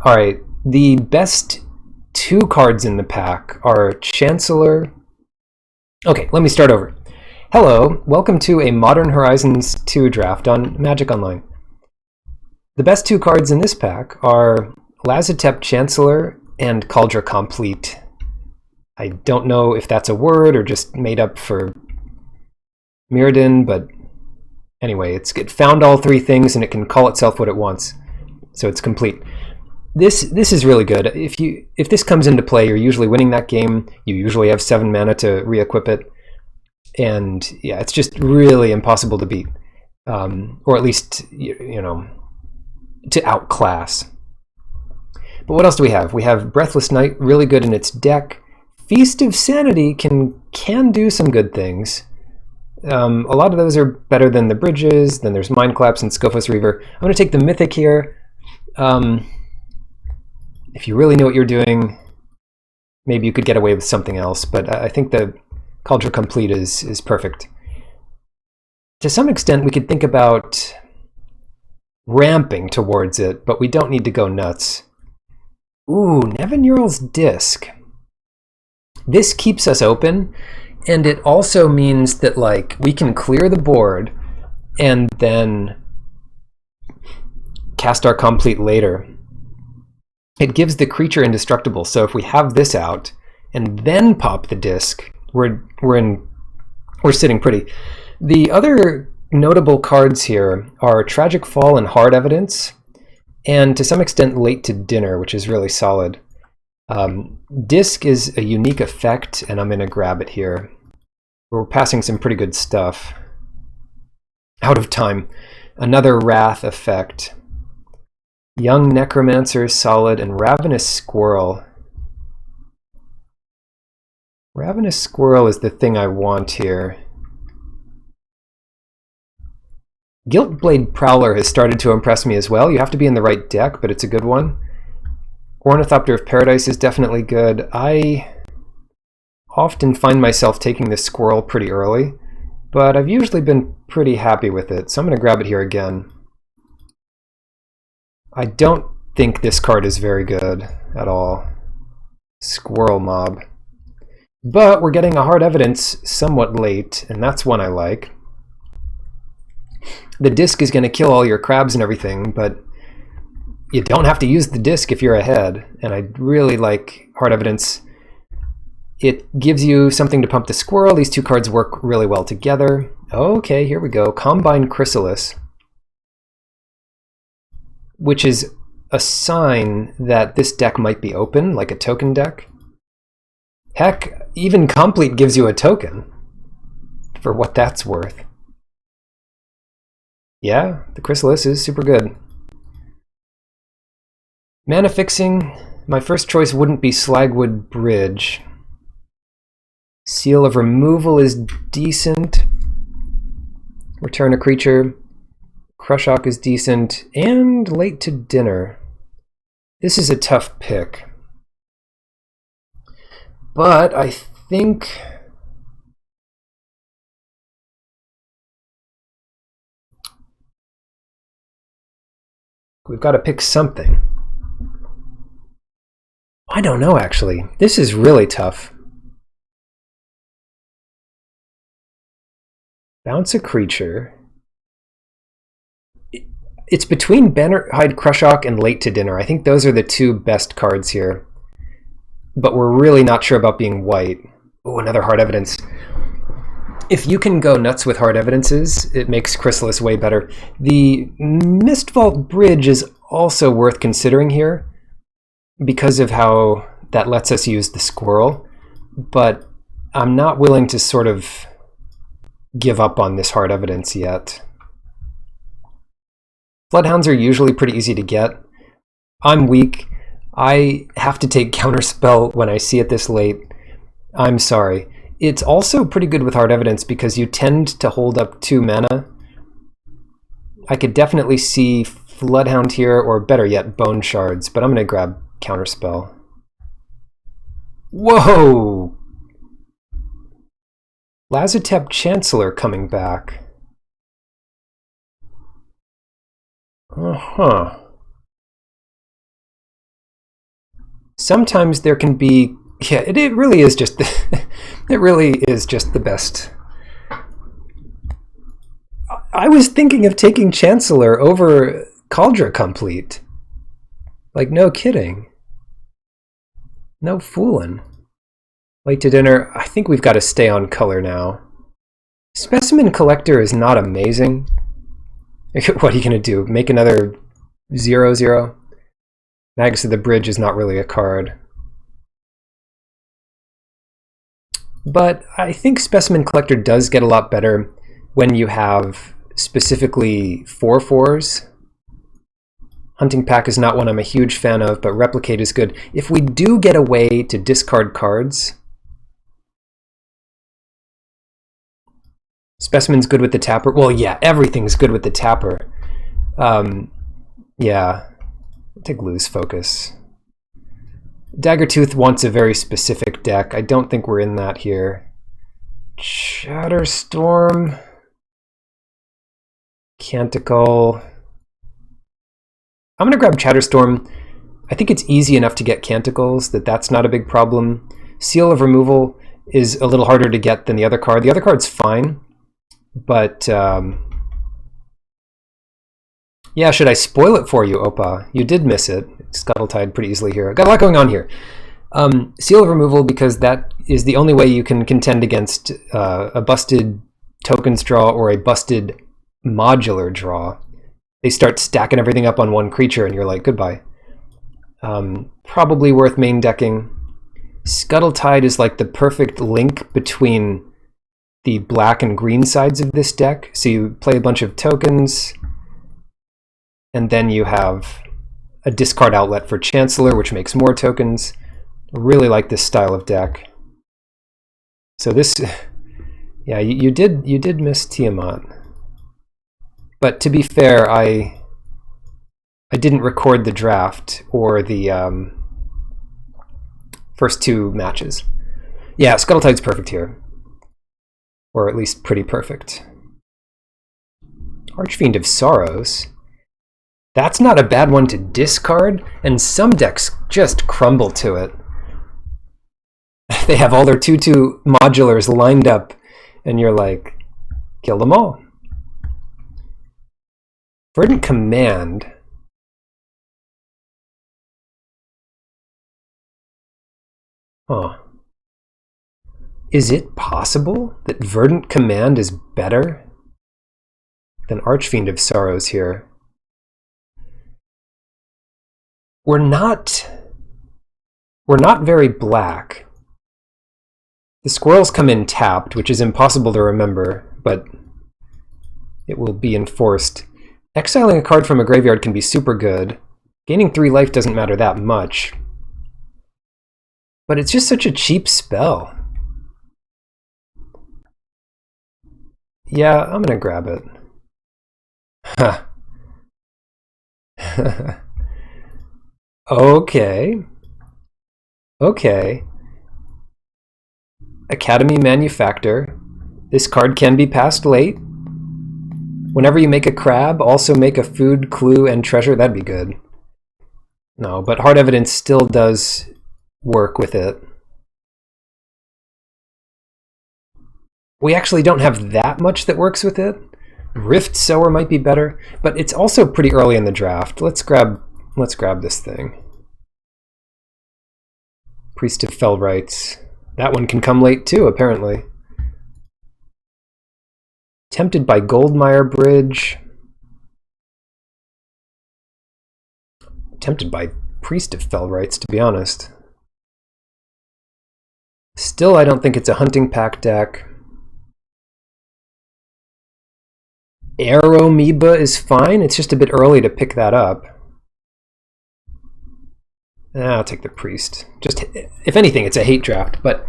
Alright, the best two cards in the pack are Chancellor. Okay, let me start over. Hello, welcome to a Modern Horizons 2 draft on Magic Online. The best two cards in this pack are Lazotep Chancellor and Cauldron Complete. I don't know if that's a word or just made up for Mirrodin, but anyway, it found all three things and it can call itself what it wants, so it's complete. This is really good. If this comes into play, you're usually winning that game. You usually have 7 mana to re-equip it, and yeah, it's just really impossible to beat, or at least you know, to outclass. But what else do we have? We have Breathless Night, really good in its deck. Feast of Sanity can do some good things. A lot of those are better than the bridges. Then there's Mind Collapse and Scophos Reaver. I'm going to take the Mythic here. If you really know what you're doing, maybe you could get away with something else, but I think the Cauldron Complete is perfect. To some extent, we could think about ramping towards it, but we don't need to go nuts. Ooh, Nevinyrral's Disc. This keeps us open, and it also means that like we can clear the board and then cast our Complete later. It gives the creature indestructible, so if we have this out and then pop the disc, we're sitting pretty. The other notable cards here are Tragic Fall and Hard Evidence, and to some extent Late to Dinner, which is really solid. Disc is a unique effect, and I'm going to grab it here. We're passing some pretty good stuff. Out of Time, another Wrath effect. Young Necromancer is solid, and Ravenous Squirrel. Ravenous Squirrel is the thing I want here. Guiltblade Prowler has started to impress me as well. You have to be in the right deck, but it's a good one. Ornithopter of Paradise is definitely good. I often find myself taking this squirrel pretty early, but I've usually been pretty happy with it, so I'm going to grab it here again. I don't think this card is very good at all. Squirrel Mob. But we're getting a Hard Evidence somewhat late, and that's one I like. The disc is going to kill all your crabs and everything, but you don't have to use the disc if you're ahead, and I really like Hard Evidence. It gives you something to pump the squirrel. These two cards work really well together. Okay, here we go. Combine Chrysalis, which is a sign that this deck might be open, like a token deck. Heck, even Complete gives you a token, for what that's worth. Yeah, the Chrysalis is super good. Mana Fixing, my first choice wouldn't be Slagwood Bridge. Seal of Removal is decent. Return a creature. Crushok is decent, and Late to Dinner. This is a tough pick. But I think we've got to pick something. I don't know, actually. This is really tough. Bounce a creature. It's between Bannerhide Crushok and Late to Dinner. I think those are the two best cards here. But we're really not sure about being white. Oh, another Hard Evidence. If you can go nuts with Hard Evidences, it makes Chrysalis way better. The Mistvault Bridge is also worth considering here because of how that lets us use the squirrel. But I'm not willing to sort of give up on this Hard Evidence yet. Bloodhounds are usually pretty easy to get. I'm weak. I have to take Counterspell when I see it this late. I'm sorry. It's also pretty good with Hard Evidence because you tend to hold up 2 mana. I could definitely see Bloodhound here, or better yet, Bone Shards, but I'm going to grab Counterspell. Whoa! Lazotep Chancellor coming back. Uh-huh. sometimes there can be, yeah, it really is just, it really is just the best. I was thinking of taking Chancellor over Cauldra Complete. Like, no kidding. No fooling. Late to dinner, I think we've got to stay on color now. Specimen Collector is not amazing. What are you going to do? Make another 0/0? Magus of the Bridge is not really a card. But I think Specimen Collector does get a lot better when you have specifically 4/4s. Hunting Pack is not one I'm a huge fan of, but Replicate is good. If we do get a way to discard cards, Specimen's good with the tapper. Well, yeah, everything's good with the tapper. Yeah, take Lose Focus. Daggertooth wants a very specific deck. I don't think we're in that here. Shatterstorm. Canticle. I'm going to grab Chatterstorm. I think it's easy enough to get Canticles that that's not a big problem. Seal of Removal is a little harder to get than the other card. The other card's fine, but yeah, should I spoil it for you, Opa? You did miss it. Scuttletide pretty easily here. I've got a lot going on here. Seal of Removal, because that is the only way you can contend against a busted tokens draw or a busted modular draw. They start stacking everything up on one creature and you're like, goodbye. Probably worth main decking. Scuttletide is like the perfect link between the black and green sides of this deck. So you play a bunch of tokens, and then you have a discard outlet for Chancellor, which makes more tokens. I really like this style of deck. So this, yeah, you did miss Tiamat. But to be fair, I didn't record the draft or the first two matches. Yeah, Scuttletide's perfect here. Or at least pretty perfect. Archfiend of Sorrows. That's not a bad one to discard, and some decks just crumble to it. They have all their 2/2 modulars lined up, and you're like, kill them all. Verdant Command. Huh. Is it possible that Verdant Command is better than Archfiend of Sorrows here? We're not very black. The squirrels come in tapped, which is impossible to remember, but it will be enforced. Exiling a card from a graveyard can be super good. Gaining 3 life doesn't matter that much. But it's just such a cheap spell. Yeah, I'm gonna grab it. Huh. Okay. Okay. Academy Manufactor. This card can be passed late. Whenever you make a crab, also make a food, clue, and treasure. That'd be good. No, but Hard Evidence still does work with it. We actually don't have that much that works with it. Rift Sower might be better, but it's also pretty early in the draft. Let's grab this thing. Priest of Fell Rights. That one can come late too, apparently. Tempted by Goldmire Bridge. Tempted by Priest of Fell Rights, to be honest. Still, I don't think it's a Hunting Pack deck. Aeromoeba is fine. It's just a bit early to pick that up. I'll take the Priest. Just, if anything, it's a hate draft, but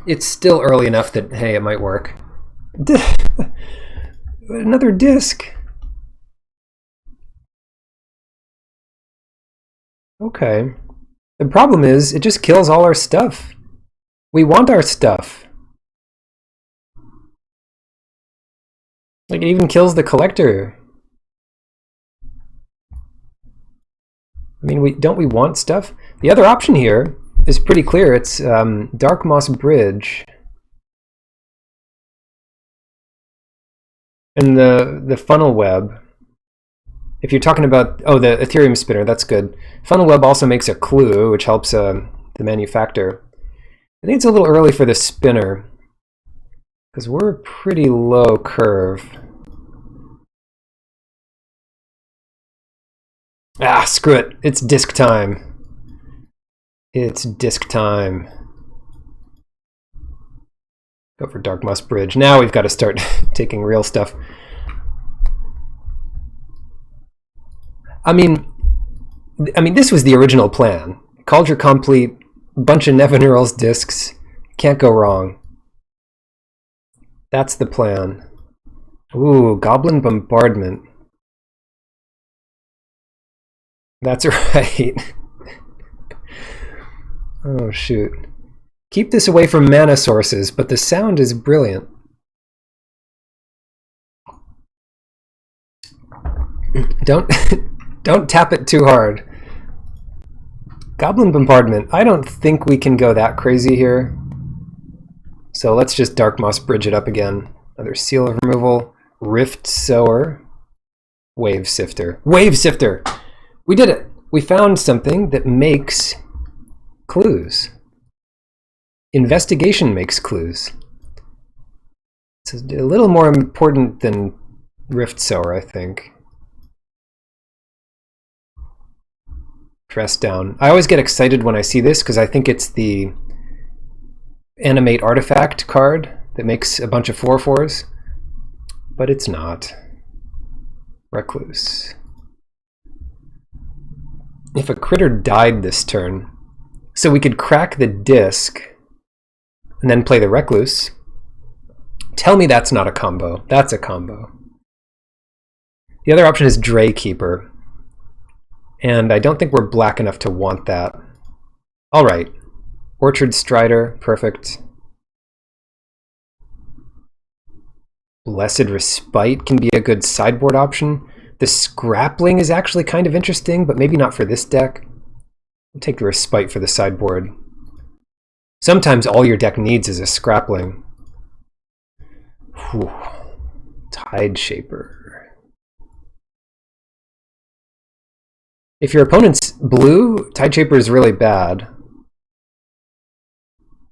it's still early enough that, hey, it might work. Another disc. Okay. The problem is, it just kills all our stuff. We want our stuff. Like, it even kills the collector. I mean, don't we want stuff? The other option here is pretty clear. It's Dark Moss Bridge. And the funnel web. If you're talking about, oh, the Ethereum spinner, that's good. Funnel web also makes a clue, which helps the manufacturer. I think it's a little early for the spinner, because we're pretty low curve. Ah, screw it. It's disc time. It's disc time. Go for Dark Moss Bridge. Now we've got to start taking real stuff. I mean, this was the original plan. Cauldron complete, bunch of Nevinural's discs. Can't go wrong. That's the plan. Ooh, Goblin Bombardment. That's right. Oh, shoot. Keep this away from mana sources, but the sound is brilliant. Don't tap it too hard. Goblin Bombardment. I don't think we can go that crazy here. So let's just Dark Moss Bridge it up again. Another Seal of Removal. Rift Sower. Wave Sifter. Wave Sifter! We did it! We found something that makes clues. Investigation makes clues. It's a little more important than Rift Sower, I think. Dress down. I always get excited when I see this because I think it's the Animate Artifact card that makes a bunch of 4/4s, but it's not. Recluse. If a critter died this turn, so we could crack the disc and then play the Recluse. Tell me that's not a combo. That's a combo. The other option is Draykeeper. And I don't think we're black enough to want that. All right. Orchard Strider, perfect. Blessed Respite can be a good sideboard option. The Scrappling is actually kind of interesting, but maybe not for this deck. We'll take the Respite for the sideboard. Sometimes all your deck needs is a Scrappling. Whew. Tide Shaper. If your opponent's blue, Tide Shaper is really bad.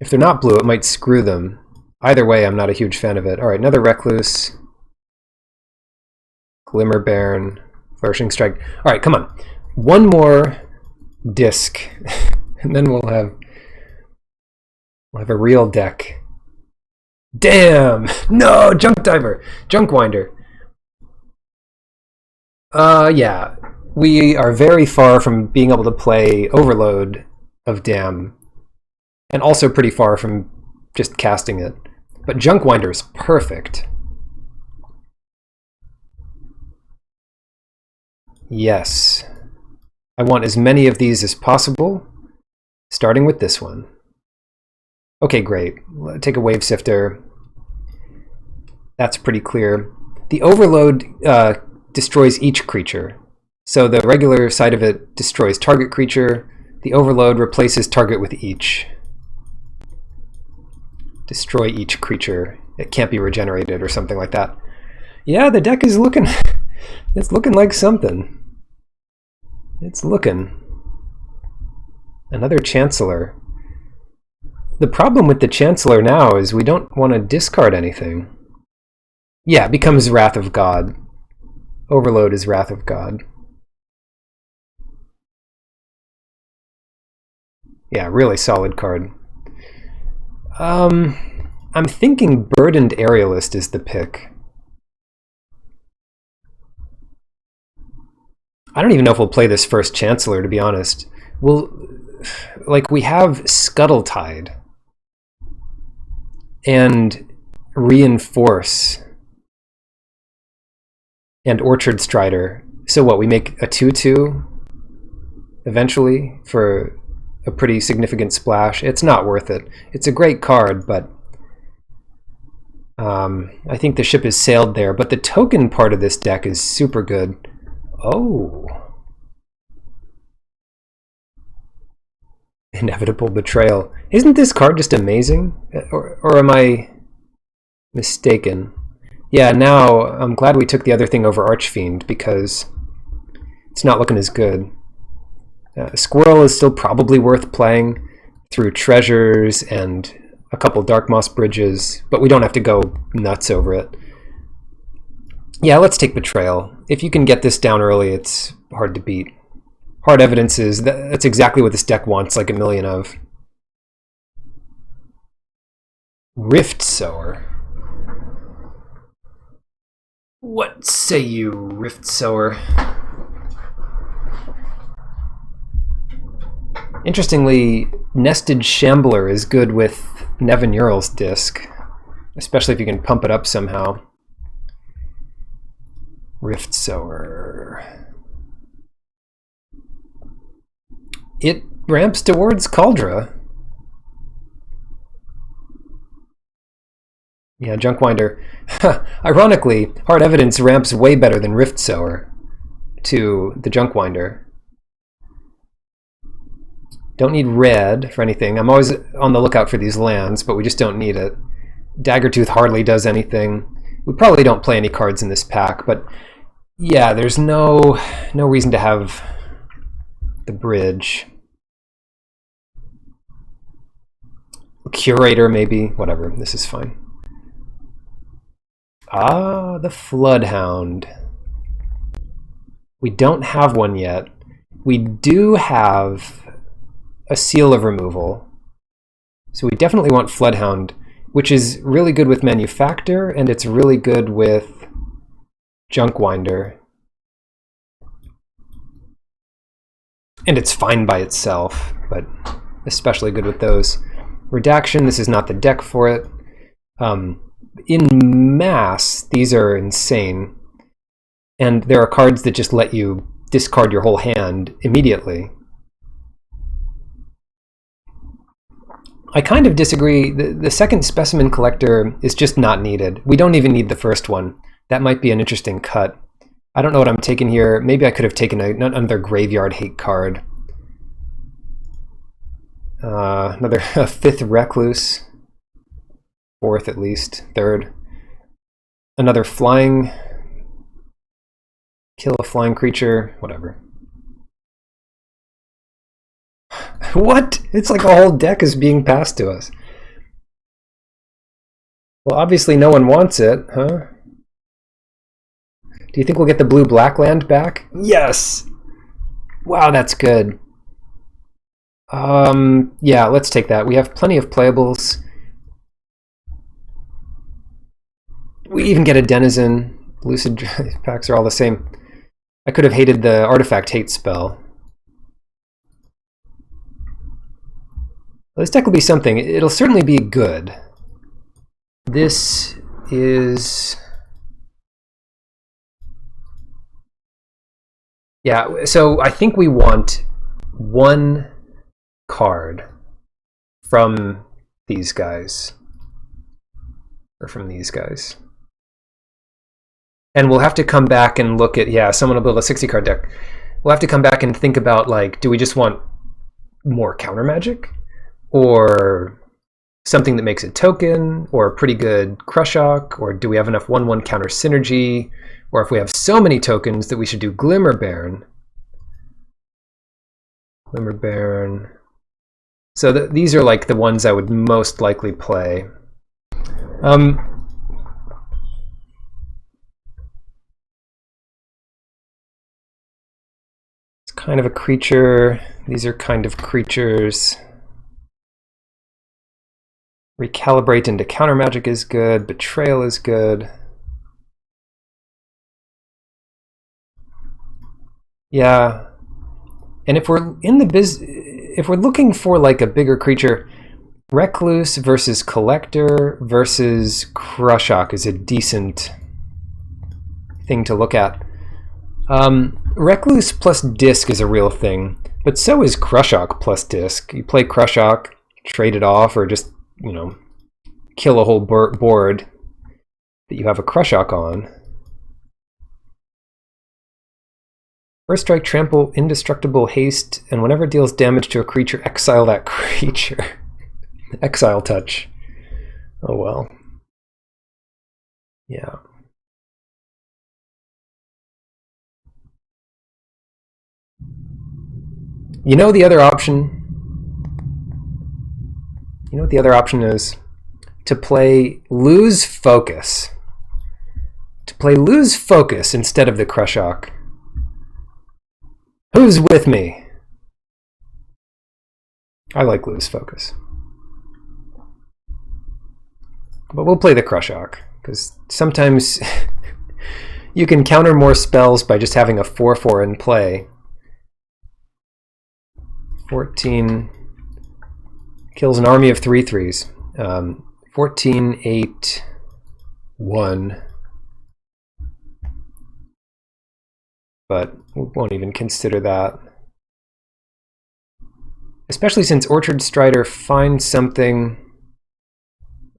If they're not blue, it might screw them. Either way, I'm not a huge fan of it. All right, another Recluse. Glimmer Baron. Flourishing Strike. All right, come on. One more disc, and then we'll have a real deck. Damn! No! Junk Diver! Junk Winder. Yeah. We are very far from being able to play Overload of Dam, and also pretty far from just casting it. But Junk Winder is perfect. Yes. I want as many of these as possible, starting with this one. Okay, great. Take a Wave Sifter. That's pretty clear. The Overload destroys each creature. So the regular side of it destroys target creature. The Overload replaces target with each. Destroy each creature. It can't be regenerated or something like that. Yeah, the deck is looking... it's looking like something. It's looking. Another Chancellor. The problem with the Chancellor now is we don't want to discard anything. Yeah, it becomes Wrath of God. Overload is Wrath of God. Yeah, really solid card. I'm thinking Burdened Aerialist is the pick. I don't even know if we'll play this first Chancellor, to be honest. We have Scuttle Tide and Reinforce and Orchard Strider. So what, we make a 2/2 eventually for a pretty significant splash? It's not worth it. It's a great card, but I think the ship has sailed there. But the token part of this deck is super good. Oh. Inevitable betrayal. Isn't this card just amazing? Or am I mistaken? Yeah, now I'm glad we took the other thing over Archfiend because it's not looking as good. Squirrel is still probably worth playing through treasures and a couple Dark Moss bridges, but we don't have to go nuts over it. Yeah, let's take Betrayal. If you can get this down early, it's hard to beat. Hard Evidences, that's exactly what this deck wants, like a million of. Rift Sower. What say you, Rift Sower? Interestingly, Nested Shambler is good with Nevin Ural's disc, especially if you can pump it up somehow. Rift Sower. It ramps towards Cauldra. Yeah, Junkwinder. Ironically, Hard Evidence ramps way better than Rift Sower to the Junkwinder. Don't need red for anything. I'm always on the lookout for these lands, but we just don't need it. Daggertooth hardly does anything. We probably don't play any cards in this pack, but yeah, there's no reason to have the bridge. Curator, maybe. Whatever. This is fine. Ah, the Floodhound. We don't have one yet. We do have a Seal of Removal. So we definitely want Floodhound, which is really good with Manufactor, and it's really good with Junkwinder. And it's fine by itself, but especially good with those. Redaction, this is not the deck for it. In mass, these are insane. And there are cards that just let you discard your whole hand immediately. I kind of disagree. The second Specimen Collector is just not needed. We don't even need the first one. That might be an interesting cut. I don't know what I'm taking here. Maybe I could have taken another Graveyard Hate card. Another fifth Recluse. Fourth at least. Third. Another flying. Kill a flying creature. Whatever. What? It's like a whole deck is being passed to us. Well, obviously no one wants it, huh? Do you think we'll get the blue-black land back? Yes! Wow, that's good. Yeah, let's take that. We have plenty of playables. We even get a Denizen. Lucid packs are all the same. I could have hated the Artifact Hate spell. This deck will be something. It'll certainly be good. This is... Yeah, so I think we want one card from these guys. Or from these guys. And we'll have to come back and look at... Yeah, someone will build a 60-card deck. We'll have to come back and think about, like, do we just want more counter magic? Or something that makes a token, or a pretty good Crushok, or do we have enough 1/1 counter synergy, or if we have so many tokens that we should do Glimmer Baron. Glimmer Baron. So these are like the ones I would most likely play. It's kind of a creature. These are kind of creatures. Recalibrate into counter magic is good. Betrayal is good. Yeah. And if we're in the if we're looking for like a bigger creature, Recluse versus Collector versus Crushok is a decent thing to look at. Recluse plus Disc is a real thing, but so is Crushok plus Disc. You play Crushok, trade it off, or just, you know, kill a whole board that you have a Crushok on. First strike, trample, indestructible, haste, and whenever it deals damage to a creature, exile that creature. Exile touch. Oh well. Yeah. You know the other option? You know what the other option is? To play Lose Focus. To play Lose Focus instead of the Crushok. Who's with me? I like Lose Focus. But we'll play the Crushok, because sometimes you can counter more spells by just having a 4/4 in play. 14 kills an army of 3/3s. 14, 8, 1. But we won't even consider that. Especially since Orchard Strider finds something,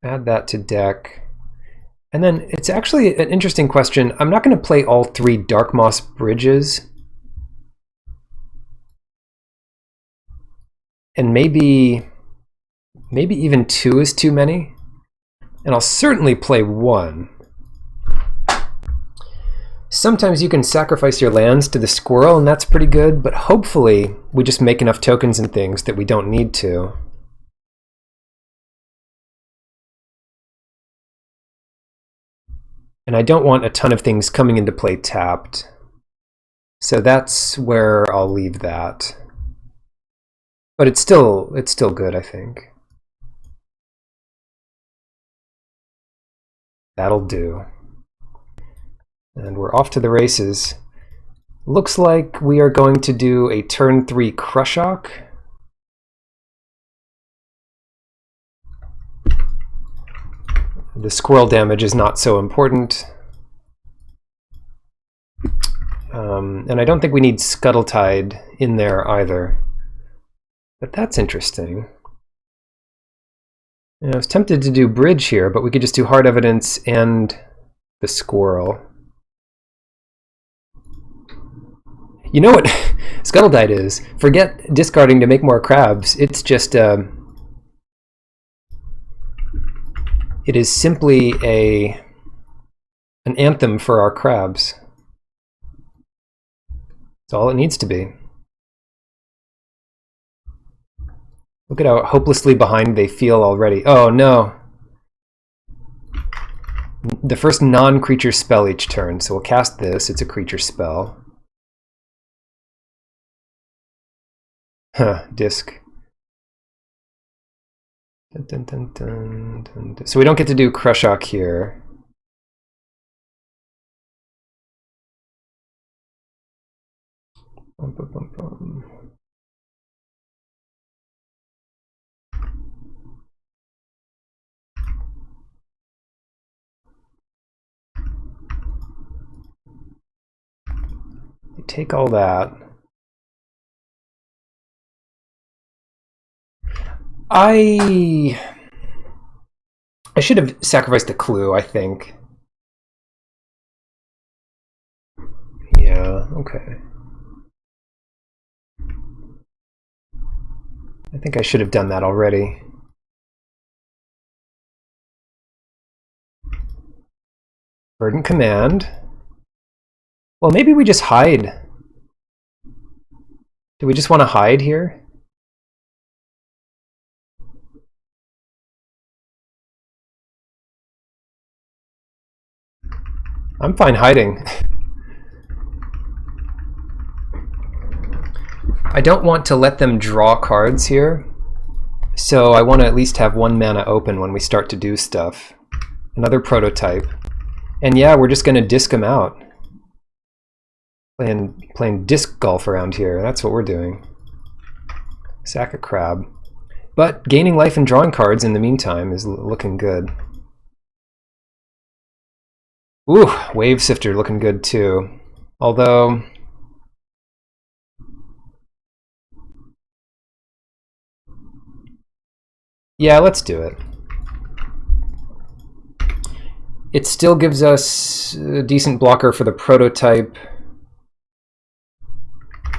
add that to deck. And then it's actually an interesting question. I'm not going to play all 3 Dark Moss Bridges. And maybe even 2 is too many. And I'll certainly play 1. Sometimes you can sacrifice your lands to the squirrel, and that's pretty good, but hopefully we just make enough tokens and things that we don't need to. And I don't want a ton of things coming into play tapped. So that's where I'll leave that. But it's still good, I think. That'll do. And we're off to the races. Looks like we are going to do a turn 3 Crushok. The squirrel damage is not so important. And I don't think we need Scuttletide in there either. But that's interesting. And I was tempted to do Bridge here, but we could just do Hard Evidence and the Squirrel. You know what Scuttletide is? Forget discarding to make more crabs. It's just it is simply an anthem for our crabs. That's all it needs to be. Look at how hopelessly behind they feel already. Oh no. The first non-creature spell each turn. So we'll cast this. It's a creature spell. Huh, disc. Dun, dun, dun, dun, dun, dun. So we don't get to do Crushok here. Bum, bum, bum, bum. They take all that. I should have sacrificed a clue, I think. Yeah, okay. I think I should have done that already. Verdant Command. Well, maybe we just hide. Do we just want to hide here? I'm fine hiding. I don't want to let them draw cards here, so I want to at least have 1 mana open when we start to do stuff. Another prototype. And yeah, we're just going to disc them out. Playing disc golf around here. That's what we're doing. Sack a crab. But gaining life and drawing cards in the meantime is looking good. Ooh, Wave Sifter looking good too. Although... yeah, let's do it. It still gives us a decent blocker for the prototype.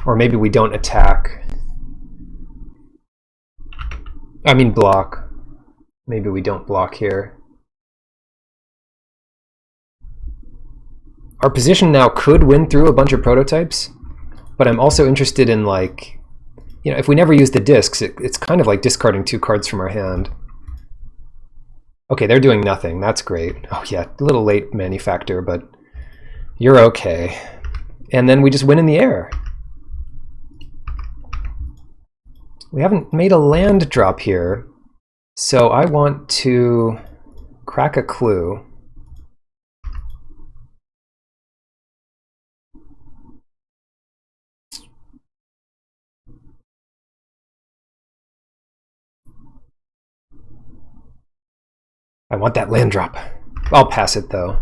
Or maybe we don't attack. I mean block. Maybe we don't block here. Our position now could win through a bunch of prototypes, but I'm also interested in, like, you know, if we never use the discs, it's kind of like discarding 2 cards from our hand. Okay, they're doing nothing. That's great. Oh yeah, a little late manufacture, but you're okay. And then we just win in the air. We haven't made a land drop here, so I want to crack a clue. I want that land drop. I'll pass it though.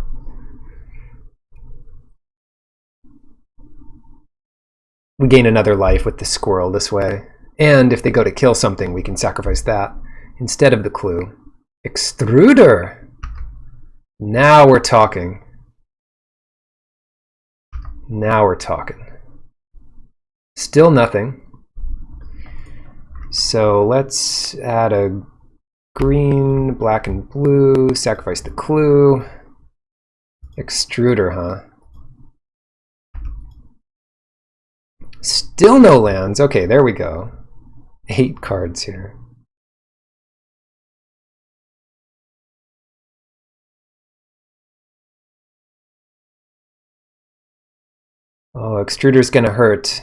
We gain another life with the squirrel this way. And if they go to kill something, we can sacrifice that instead of the clue. Extruder! Now we're talking. Now we're talking. Still nothing. So let's add a green, black, and blue. Sacrifice the clue. Extruder, huh? Still no lands. Okay, there we go. 8 cards here. Oh, Extruder's gonna hurt.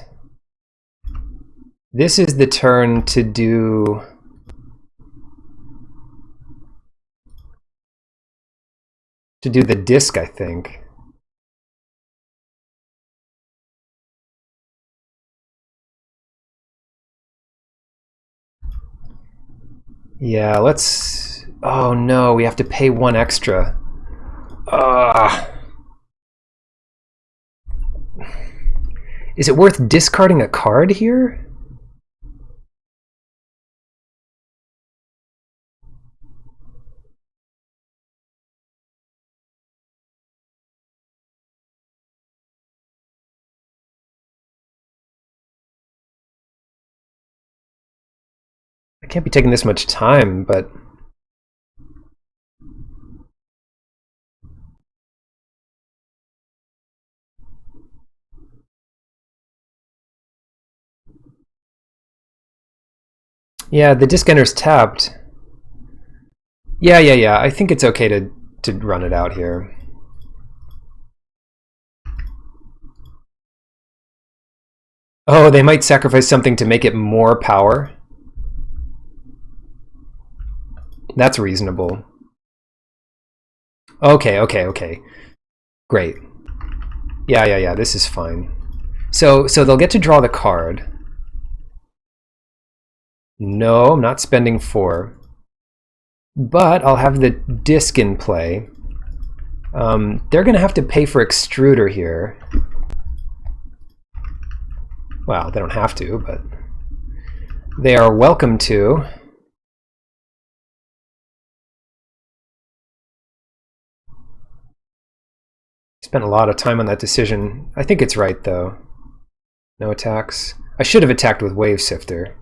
This is the turn to do... the disc, I think. Yeah, let's... Oh no, we have to pay 1 extra. Is it worth discarding a card here? I can't be taking this much time, but... Yeah, the disc enter's tapped. Yeah. I think it's okay to run it out here. Oh, they might sacrifice something to make it more power. That's reasonable. Okay. Great. Yeah, this is fine. So they'll get to draw the card. No, I'm not spending 4. But I'll have the disc in play. They're going to have to pay for Extruder here. Well, they don't have to, but they are welcome to. Spent a lot of time on that decision. I think it's right, though. No attacks. I should have attacked with Wave Sifter.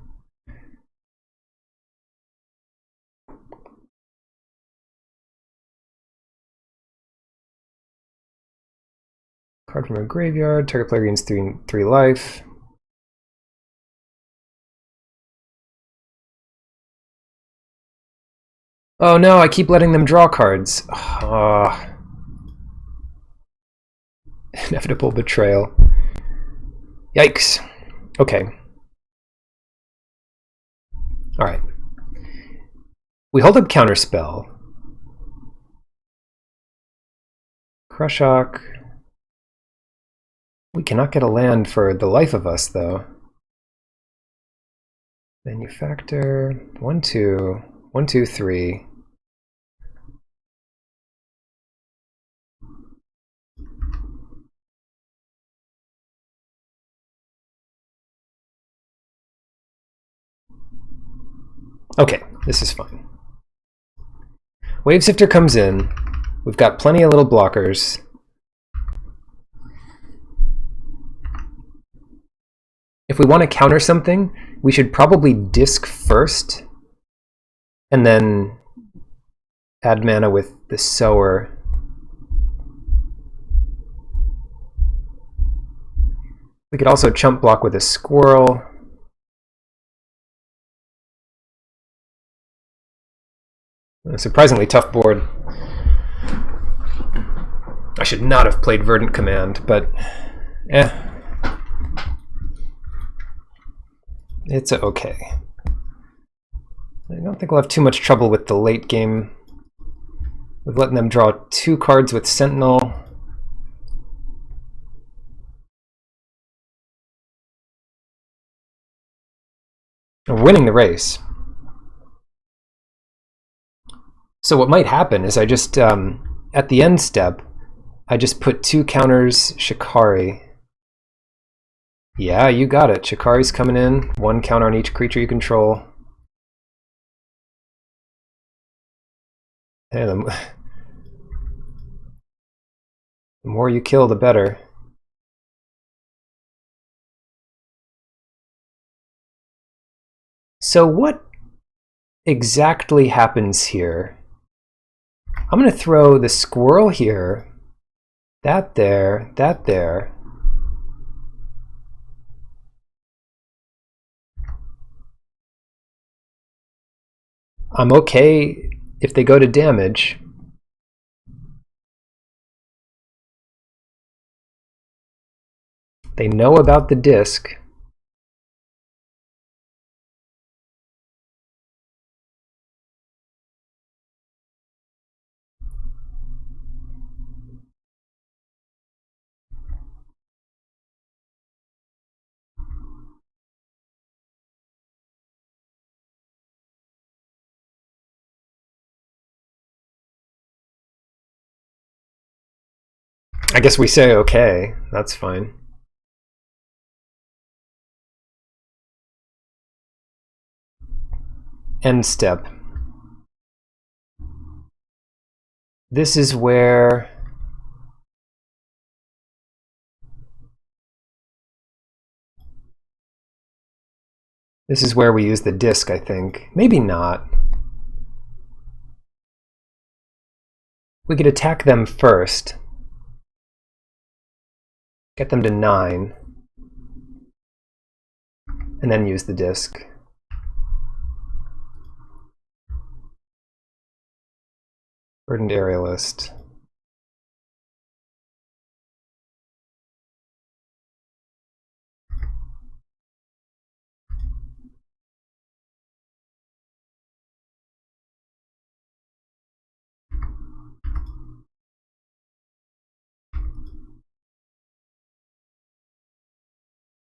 Card from a graveyard. Target player gains 3 life. Oh no, I keep letting them draw cards. Inevitable betrayal. Yikes. Okay. Alright. We hold up Counterspell. Crushok. We cannot get a land for the life of us, though. Manufacture. 1, 2. 1, 2, 3. Okay, this is fine. Wave Sifter comes in. We've got plenty of little blockers. If we want to counter something, we should probably disc first, and then add mana with the Sower. We could also chump block with a Squirrel. A surprisingly tough board. I should not have played Verdant Command, but it's okay. I don't think we'll have too much trouble with the late game. We've letting them draw 2 cards with Sentinel. We're winning the race. So what might happen is I just, at the end step, I just put 2 counters Shikari. Yeah, you got it. Shikari's coming in. 1 counter on each creature you control. Hey, the more you kill, the better. So what exactly happens here? I'm going to throw the Squirrel here. That there, that there. I'm okay if they go to damage. They know about the disc. I guess we say okay, that's fine. End step. This is where we use the disc, I think. Maybe not. We could attack them first. Get them to 9. And then use the disc. Verdant Aerialist.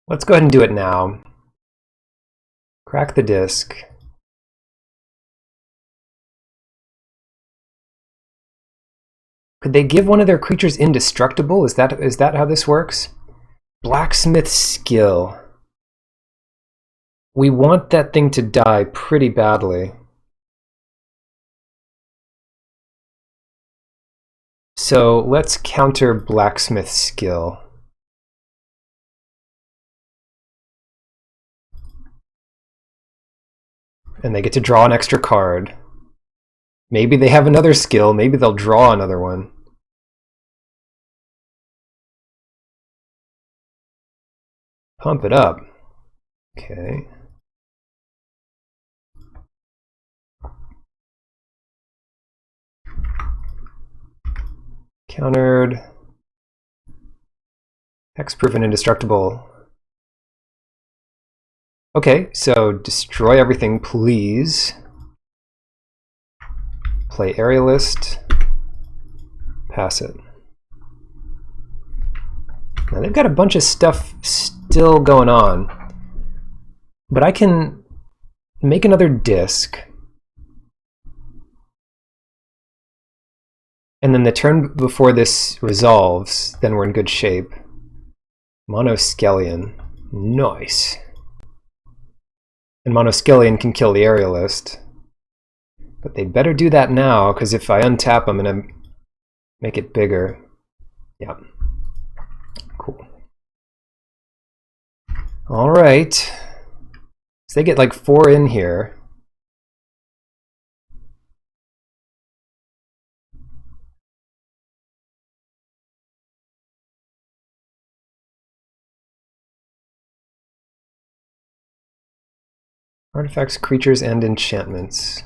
Let's go ahead and do it now. Crack the disc. Could they give one of their creatures indestructible? Is that how this works? Blacksmith skill. We want that thing to die pretty badly. So let's counter Blacksmith skill. And they get to draw an extra card. Maybe they have another skill. Maybe they'll draw another one. Pump it up. Okay. Countered. Hexproof and indestructible. Okay, so destroy everything, please. Play Aerialist. Pass it. Now they've got a bunch of stuff still going on. But I can make another disc. And then the turn before this resolves, then we're in good shape. Monoskelion. Nice. And Monoskelion can kill the Aerialist. But they'd better do that now, because if I untap, I'm going to make it bigger. Yeah. Cool. All right. So they get like 4 in here. Artifacts, creatures, and enchantments.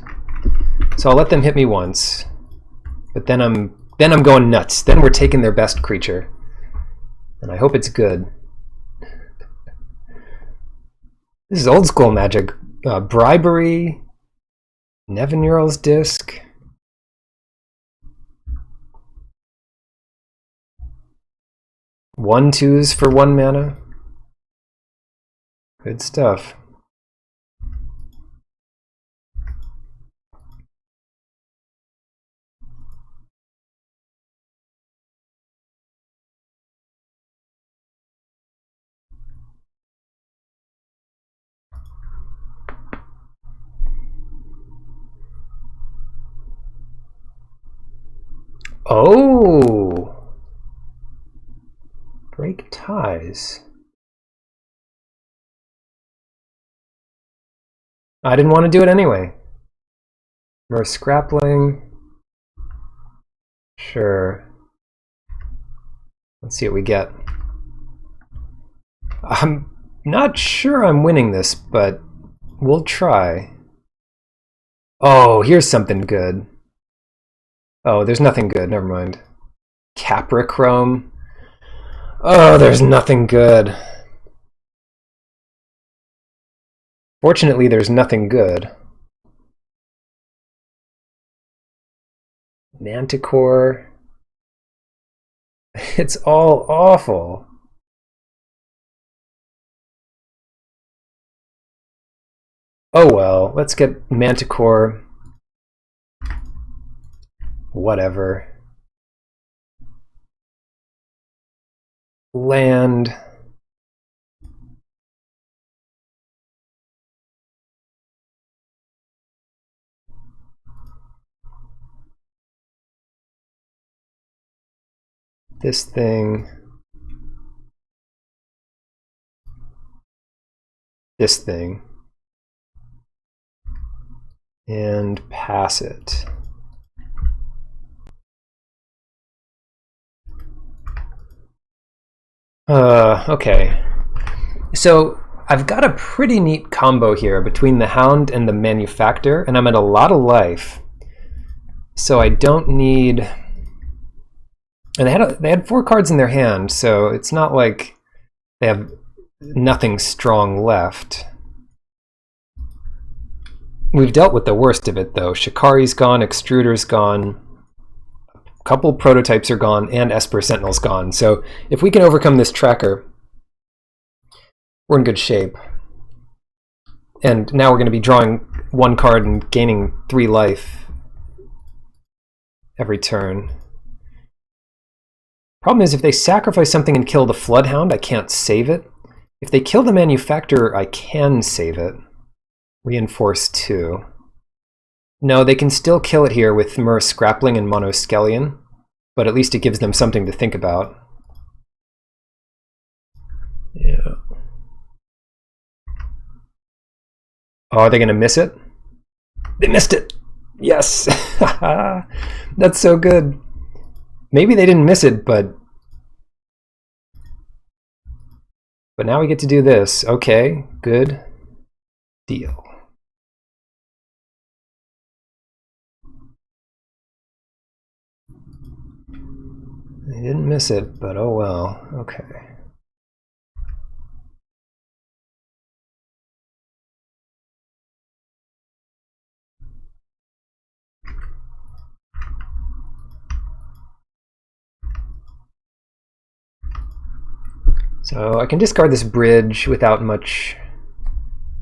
So I'll let them hit me once, but then I'm going nuts. Then we're taking their best creature, and I hope it's good. This is old school Magic. Bribery, Nevinyrral's Disc. One twos for 1 mana. Good stuff. Oh! Break ties. I didn't want to do it anyway. More scrappling. Sure. Let's see what we get. I'm not sure I'm winning this, but we'll try. Oh, here's something good. Oh, there's nothing good. Never mind. Caprichrome. Oh, there's nothing good. Fortunately, there's nothing good. Manticore. It's all awful. Oh well, let's get Manticore. Whatever. Land. This thing. This thing. And pass it. Okay. So I've got a pretty neat combo here between the Hound and the Manufactor, and I'm at a lot of life. So I don't need... And they had 4 cards in their hand, so it's not like they have nothing strong left. We've dealt with the worst of it, though. Shikari's gone, Extruder's gone, a couple prototypes are gone, and Esper Sentinel's gone. So if we can overcome this tracker, we're in good shape. And now we're going to be drawing 1 card and gaining 3 life every turn. Problem is, if they sacrifice something and kill the Floodhound, I can't save it. If they kill the Manufacturer, I can save it. Reinforce 2. No, they can still kill it here with Myr Scrappling and Monoskellion, but at least it gives them something to think about. Yeah. Oh, are they going to miss it? They missed it! Yes! That's so good. Maybe they didn't miss it, but now we get to do this. Okay, good deal. They didn't miss it, but oh well. Okay. So I can discard this bridge without much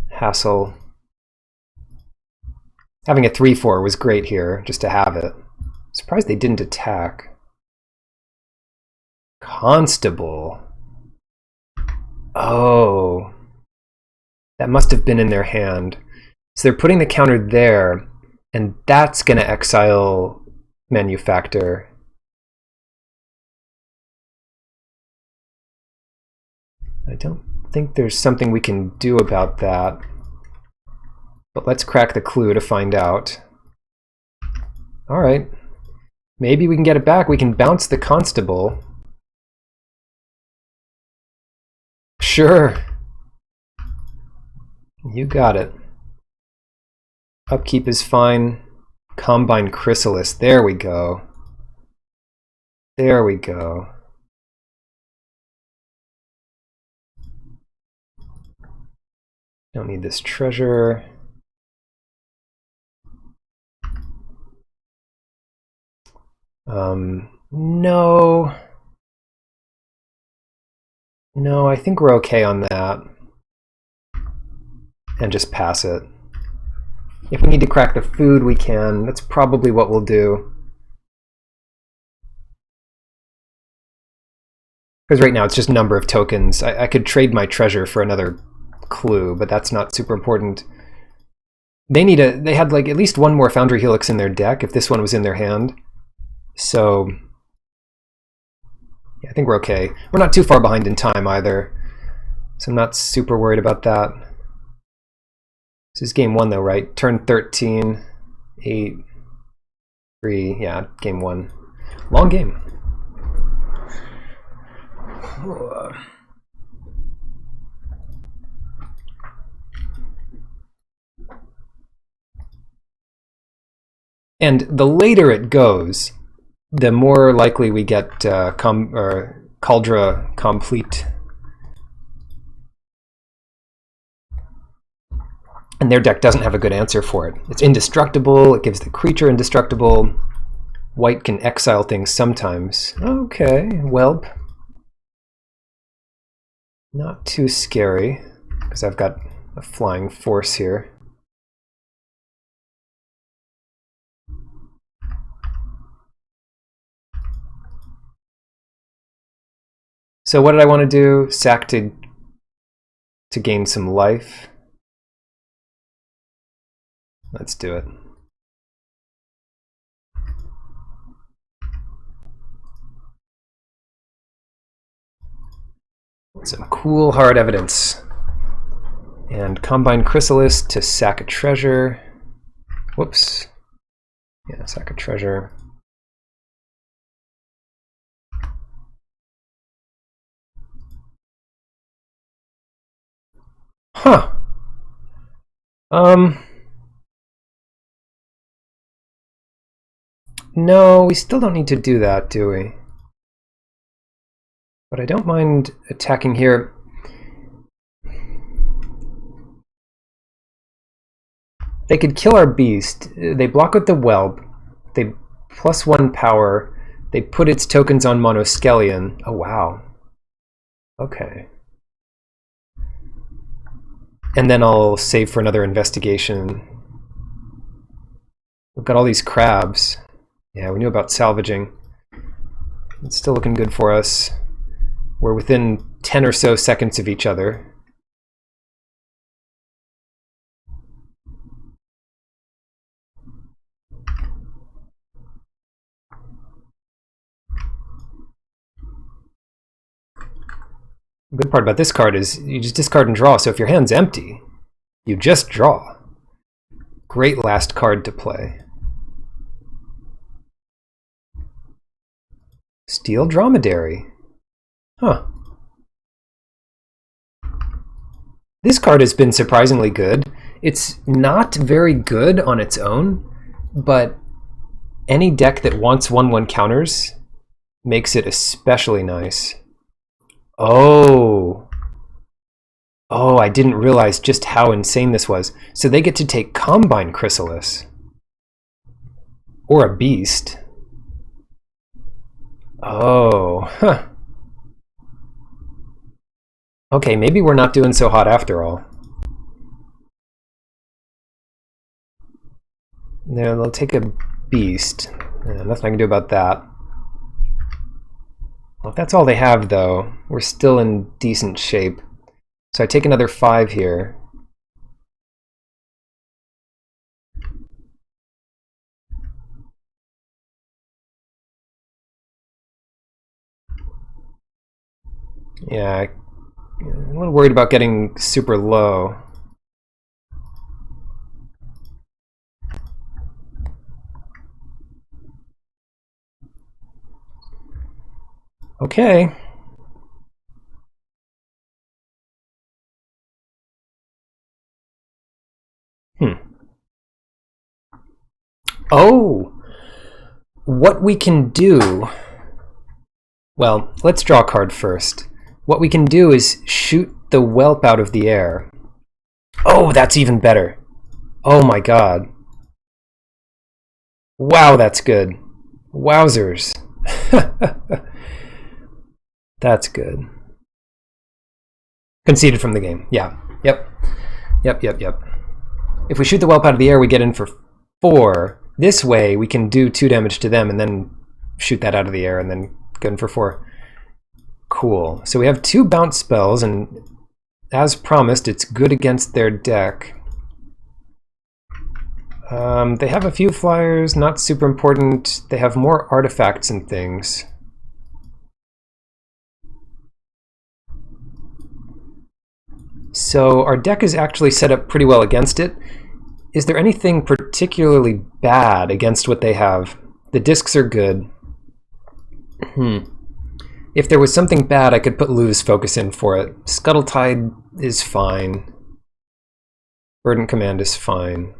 hassle. Having a 3/4 was great here, just to have it. Surprised they didn't attack. Constable. Oh. That must have been in their hand. So they're putting the counter there, and that's going to exile Manufactor. I don't think there's something we can do about that. But let's crack the clue to find out. Alright. Maybe we can get it back. We can bounce the constable. Sure. You got it. Upkeep is fine. Combine Chrysalis. There we go. There we go. Don't need this treasure. No. No, I think we're okay on that. And just pass it. If we need to crack the food, we can. That's probably what we'll do. Because right now it's just number of tokens. I could trade my treasure for another clue, but that's not super important. They had like at least one more Foundry Helix in their deck if this one was in their hand. So yeah, I think we're okay. We're not too far behind in time either. So I'm not super worried about that. This is game 1 though, right? Turn 13, 8, 3, yeah, game 1. Long game. And the later it goes, the more likely we get Cauldra complete. And their deck doesn't have a good answer for it. It's indestructible, it gives the creature indestructible. White can exile things sometimes. Okay, Whelp. Not too scary, because I've got a flying force here. So what did I want to do? Sack to gain some life. Let's do it. Some cool hard evidence. And Combine Chrysalis to sack a treasure. Whoops. Yeah, sack a treasure. Huh. No, we still don't need to do that, do we? But I don't mind attacking here. They could kill our beast. They block with the Whelp. They +1 power. They put its tokens on Monoskelion. Oh, wow. Okay. And then I'll save for another investigation. We've got all these crabs. Yeah, we knew about salvaging. It's still looking good for us. We're within 10 or so seconds of each other. The good part about this card is you just discard and draw, so if your hand's empty, you just draw. Great last card to play. Steel Dromedary. Huh. This card has been surprisingly good. It's not very good on its own, but any deck that wants 1/1 counters makes it especially nice. Oh. Oh, I didn't realize just how insane this was. So they get to take Combine Chrysalis. Or a beast. Oh, huh. Okay, maybe we're not doing so hot after all. Yeah, they'll take a beast. Nothing I can do about that. Well, if that's all they have, though, we're still in decent shape. So I take another 5 here. Yeah, I'm a little worried about getting super low. Okay. Oh! What we can do... Well, let's draw a card first. What we can do is shoot the whelp out of the air. Oh, that's even better. Oh my god. Wow, that's good. Wowzers. That's good. Conceded from the game. Yeah. Yep. Yep. If we shoot the whelp out of the air, we get in for 4. This way, we can do 2 damage to them and then shoot that out of the air and then get in for 4. Cool. So we have 2 bounce spells, and as promised, it's good against their deck. They have a few flyers, not super important. They have more artifacts and things. So our deck is actually set up pretty well against it. Is there anything particularly bad against what they have? The discs are good. If there was something bad, I could put Lose Focus in for it. Scuttletide is fine. Verdant Command is fine.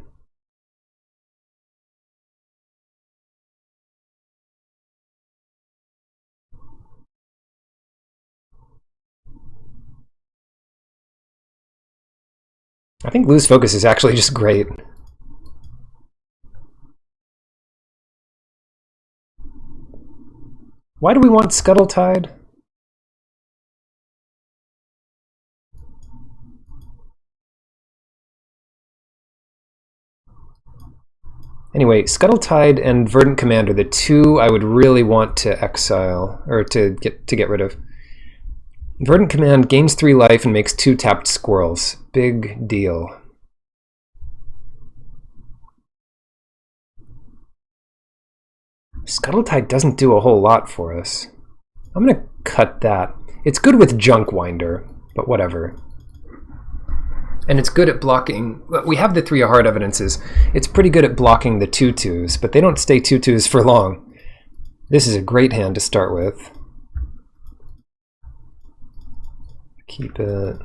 I think Lose Focus is actually just great. Why do we want Scuttletide? Anyway, Scuttletide and Verdant Command are the 2 I would really want to exile, or to get rid of. Verdant Command gains 3 life and makes 2 tapped squirrels. Big deal. Scuttletide doesn't do a whole lot for us. I'm gonna cut that. It's good with Junkwinder, but whatever. And it's good at blocking... We have the 3 hard evidences. It's pretty good at blocking the 2/2s, but they don't stay 2/2s for long. This is a great hand to start with. Keep it...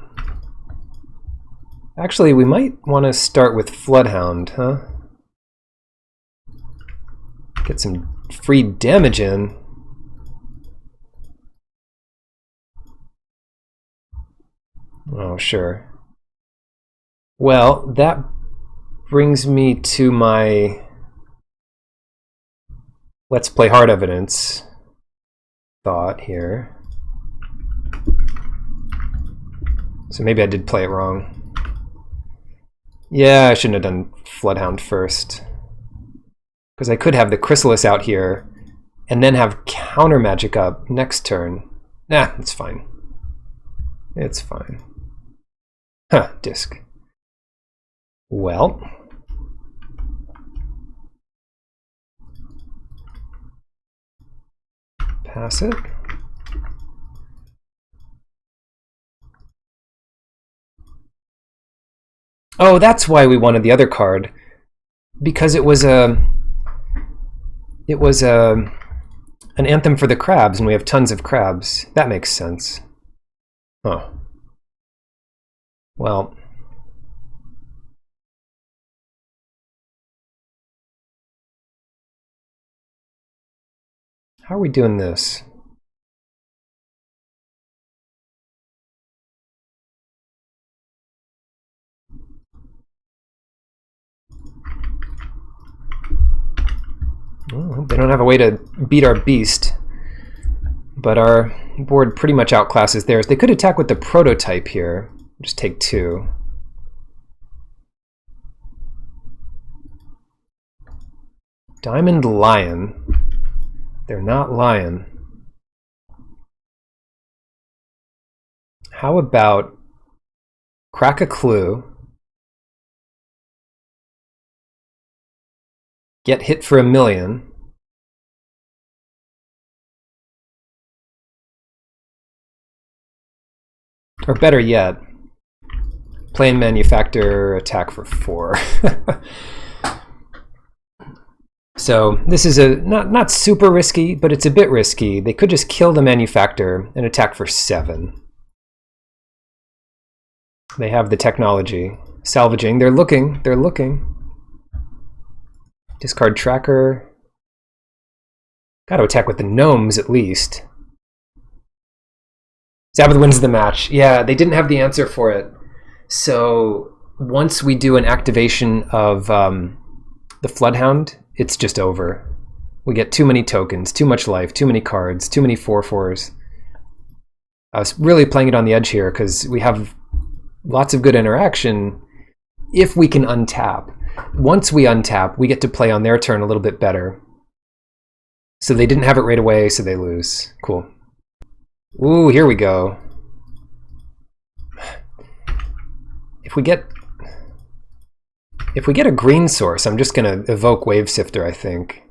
Actually, we might want to start with Floodhound, huh? Get some free damage in. Oh, sure. Well, that brings me to my let's play hard evidence thought here. So maybe I did play it wrong. Yeah, I shouldn't have done Floodhound first. Because I could have the Chrysalis out here and then have counter magic up next turn. Nah, it's fine. It's fine. Huh, disc. Well. Pass it. Oh, that's why we wanted the other card. Because it was an anthem for the crabs, and we have tons of crabs. That makes sense. Oh. Well. How are we doing this? Well, they don't have a way to beat our beast, but our board pretty much outclasses theirs. They could attack with the prototype here. Just take 2. Diamond Lion. They're not lion. How about crack a clue, get hit for 1,000,000, Or better yet, play and manufacture, attack for 4. So this is a not super risky, but it's a bit risky. They could just kill the manufactor and attack for 7. They have the technology. Salvaging, they're looking. Discard tracker. Gotta attack with the gnomes at least. Sabboth wins the match. Yeah, they didn't have the answer for it. So once we do an activation of the Floodhound, it's just over. We get too many tokens, too much life, too many cards, too many 4/4s. I was really playing it on the edge here because we have lots of good interaction if we can untap. Once we untap, we get to play on their turn a little bit better. So they didn't have it right away, so they lose. Cool. Ooh, here we go. If we get a green source, I'm just going to evoke Wave Sifter, I think.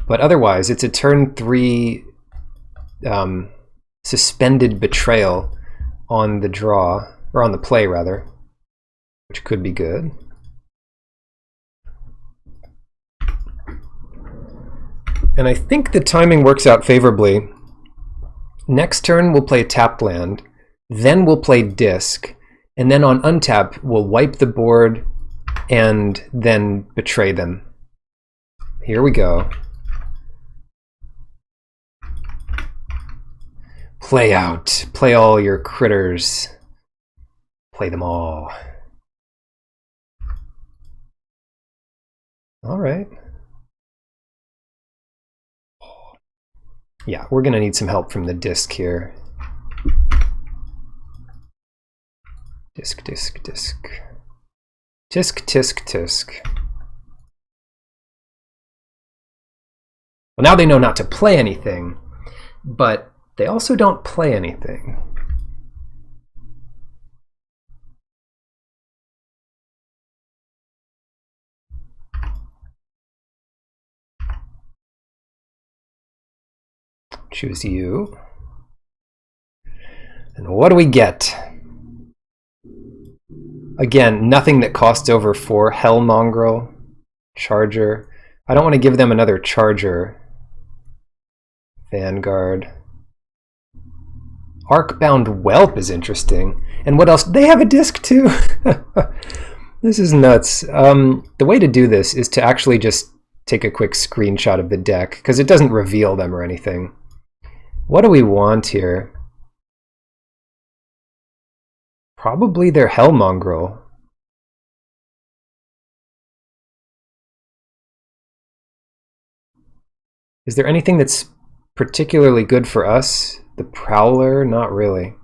But otherwise, it's a turn 3 suspended betrayal on the draw, or on the play rather, which could be good. And I think the timing works out favorably. Next turn we'll play tapped land, then we'll play disc, and then on untap we'll wipe the board and then betray them. Here we go. Play out. Play all your critters. Play them all. All right. Yeah, we're gonna need some help from the disc here. Disc, disc, disc. Tisk, tisk, tisk. Well, now they know not to play anything, but they also don't play anything. Choose you. And what do we get? Again, nothing that costs over 4. Hell Mongrel, Charger. I don't want to give them another Charger. Vanguard. Arcbound Whelp is interesting. And what else? They have a disc too! This is nuts. The way to do this is to actually just take a quick screenshot of the deck, because it doesn't reveal them or anything. What do we want here? Probably their Hell Mongrel. Is there anything that's particularly good for us? The Prowler? Not really.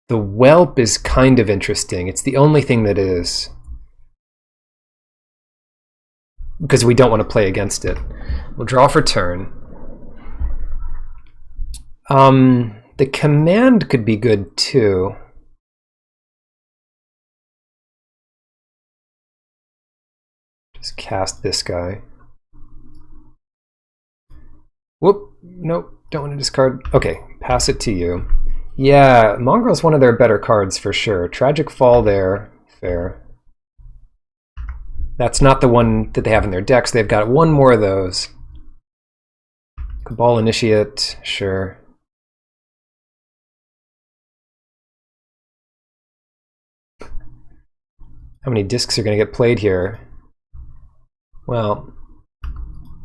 The Whelp is kind of interesting. It's the only thing that is. Because we don't want to play against it. We'll draw for turn. The command could be good too. Just cast this guy. Whoop, nope, don't want to discard. Okay, pass it to you. Yeah, Mongrel's one of their better cards for sure. Tragic Fall there, fair. That's not the one that they have in their decks. They've got one more of those. Cabal Initiate, sure. How many discs are going to get played here? Well,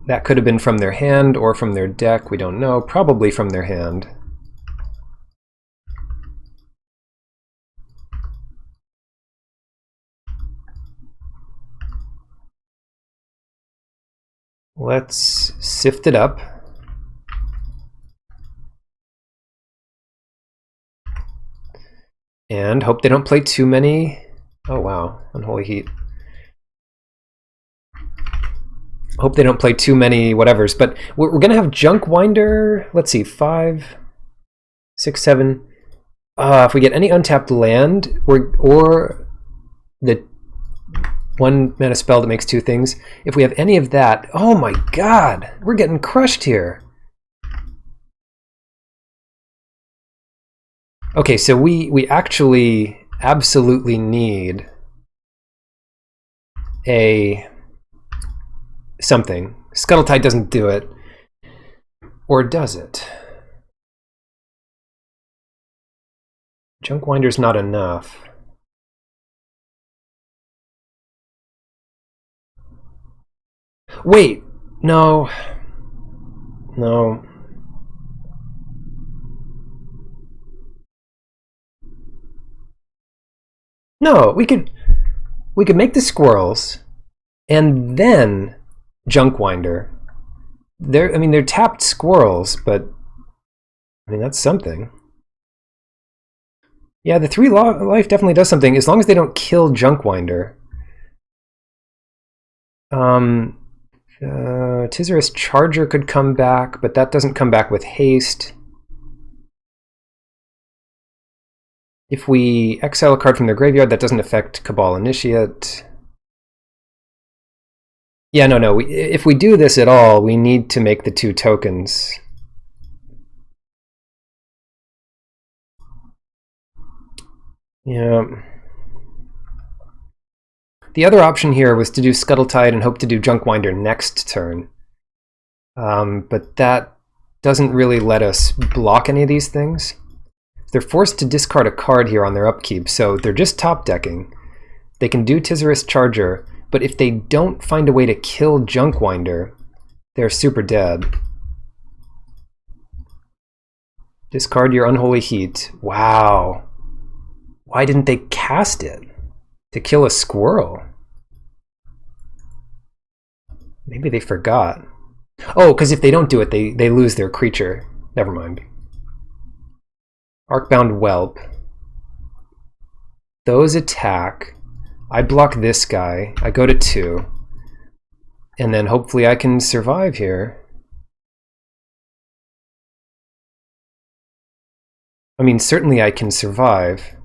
that could have been from their hand or from their deck. We don't know. Probably from their hand. Let's sift it up. And hope they don't play too many. Oh wow, Unholy Heat. Hope they don't play too many whatevers, but we're gonna have Junk Winder. Let's see, 5, 6, 7. If we get any untapped land, or the 1 mana spell that makes 2 things, if we have any of that, oh my god, we're getting crushed here. Okay, so we actually absolutely need a something. Scuttletide doesn't do it. Or does it? Junkwinder's not enough. Wait, no. No. No, we could make the squirrels and then Junkwinder. They're tapped squirrels, but I mean that's something. Yeah, the 3 life definitely does something as long as they don't kill Junkwinder. Tizerus Charger could come back, but that doesn't come back with haste. If we exile a card from their graveyard, that doesn't affect Cabal Initiate. Yeah, no. If we do this at all, we need to make the 2 tokens. Yeah. The other option here was to do Scuttletide and hope to do Junkwinder next turn. But that doesn't really let us block any of these things. They're forced to discard a card here on their upkeep, so they're just top decking. They can do Tizerus Charger, but if they don't find a way to kill Junkwinder, they're super dead. Discard your Unholy Heat. Wow. Why didn't they cast it? To kill a squirrel? Maybe they forgot. Oh, because if they don't do it, they lose their creature. Never mind. Arcbound Whelp. Those attack. I block this guy. I go to 2. And then hopefully I can survive here. I mean, certainly I can survive.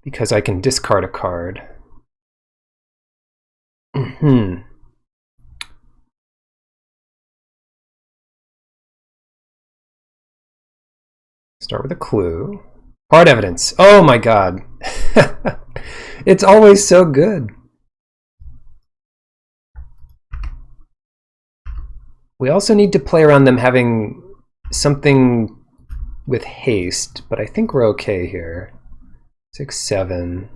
Because I can discard a card. Start with a clue. Hard evidence. Oh my god. It's always so good. We also need to play around them having something with haste, but I think we're okay here. 6, 7.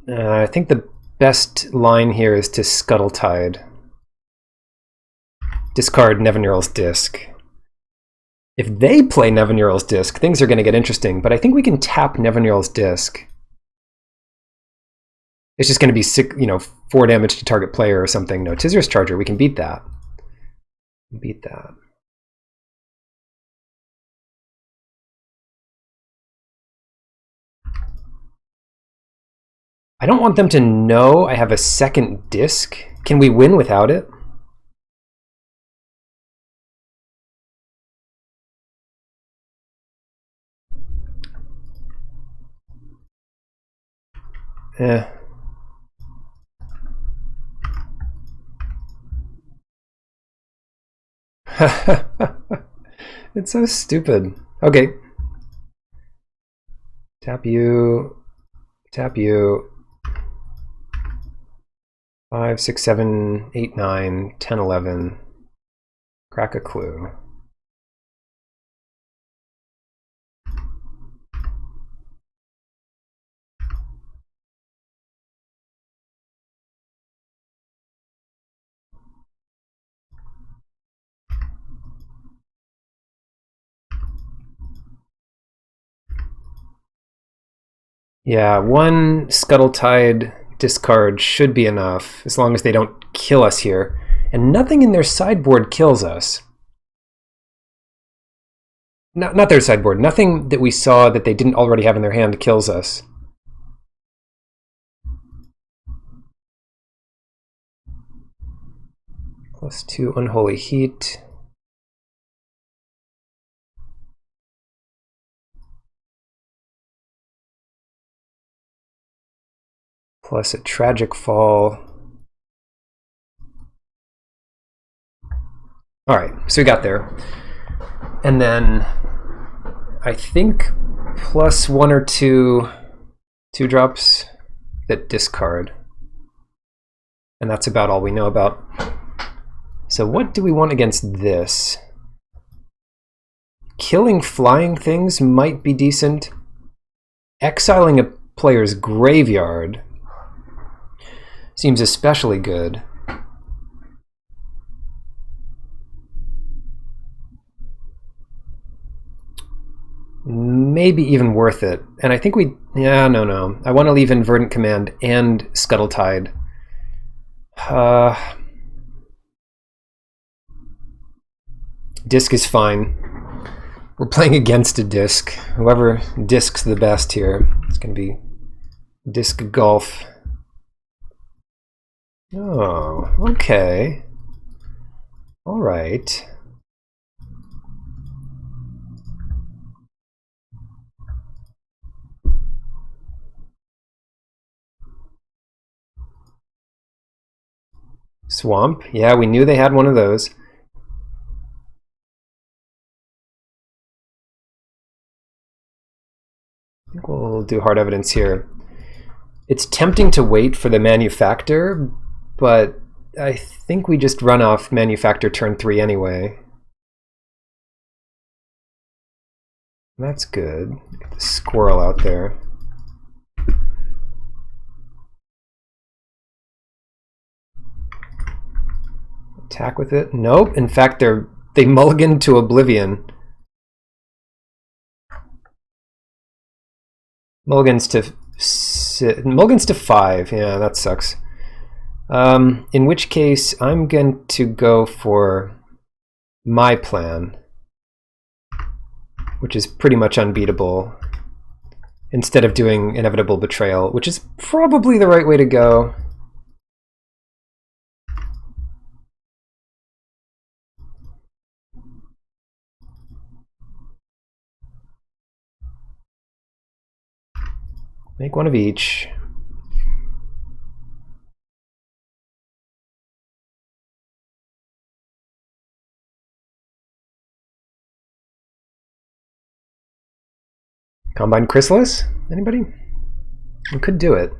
I think the best line here is to Scuttletide. Discard Nevinyrral's Disc. If they play Nevinyrral's Disc, things are going to get interesting, but I think we can tap Nevinyrral's Disc. It's just going to be 4 damage to target player or something. No, Tizer's Charger, we can beat that. Beat that. I don't want them to know I have a second disc. Can we win without it? Eh. It's so stupid. Okay. Tap you. Tap you. 5, 6, 7, 8, 9, 10, 11. Crack a clue. Yeah, 1 Scuttletide discard should be enough, as long as they don't kill us here. And nothing in their sideboard kills us. Not their sideboard. Nothing that we saw that they didn't already have in their hand kills us. +2 Unholy Heat. plus a tragic fall. All right, so we got there. And then I think plus 1 or 2 drops that discard. And that's about all we know about. So what do we want against this? Killing flying things might be decent. Exiling a player's graveyard seems especially good. Maybe even worth it. And I think no. I want to leave in Verdant Command and Scuttle Tide. Disc is fine. We're playing against a disc. Whoever discs the best here, it's going to be disc golf. Oh, okay. All right. Swamp. Yeah, we knew they had one of those. I think we'll do hard evidence here. It's tempting to wait for the Manufactor, but I think we just run off Manufactor turn 3 anyway. That's good. Get the squirrel out there. Attack with it? Nope. In fact, they mulligan to Oblivion. Mulligans to 5. Yeah, that sucks. In which case, I'm going to go for my plan, which is pretty much unbeatable, instead of doing Inevitable Betrayal, which is probably the right way to go. Make one of each. Combine Chrysalis? Anybody? We could do it.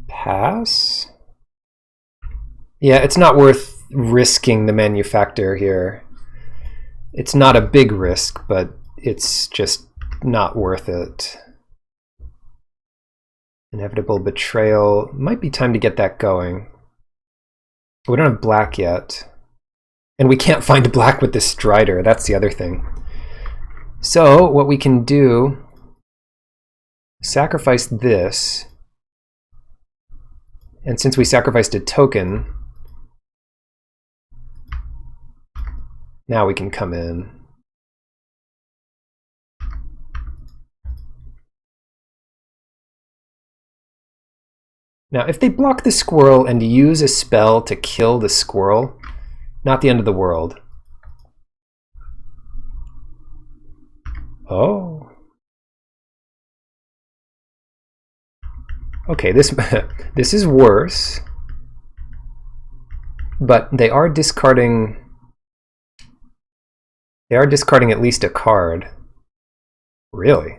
Pass? Yeah, it's not worth risking the Manufactor here. It's not a big risk, but it's just not worth it. Inevitable Betrayal. Might be time to get that going. We don't have black yet. And we can't find black with this Strider. That's the other thing. So what we can do, sacrifice this. And since we sacrificed a token, now we can come in. Now, if they block the squirrel and use a spell to kill the squirrel, not the end of the world. Oh. Okay, this is worse. But they are discarding at least a card. Really?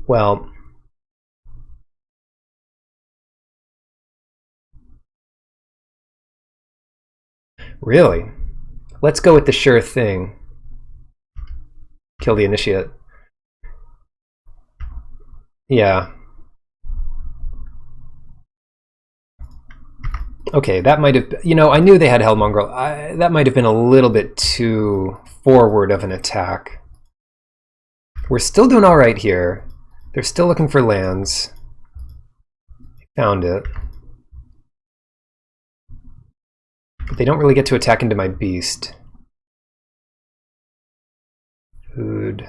Well, really? Let's go with the sure thing. Kill the Initiate. Yeah. Okay, that might have... I knew they had Hellmongrel. That might have been a little bit too forward of an attack. We're still doing all right here. They're still looking for lands. Found it. But they don't really get to attack into my beast. Food.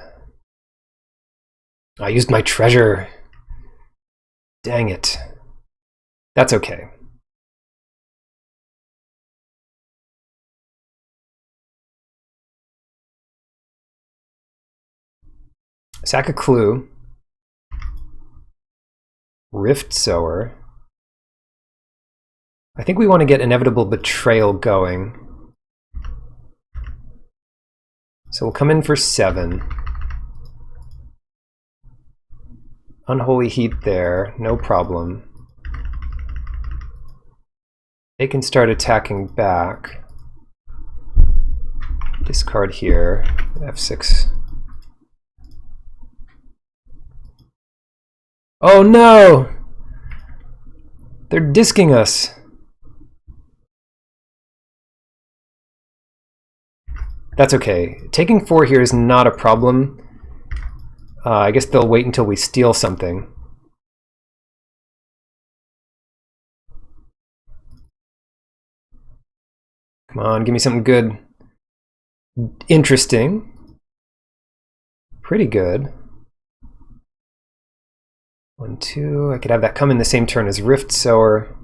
I used my treasure. Dang it. That's okay. Sack a clue. Rift Sower. I think we want to get Inevitable Betrayal going. So we'll come in for 7. Unholy Heat there, no problem. They can start attacking back. Discard here, F6. Oh no! They're disking us. That's okay. Taking 4 here is not a problem. I guess they'll wait until we steal something. Come on, give me something good. Interesting. Pretty good. 1, 2. I could have that come in the same turn as Rift Sower.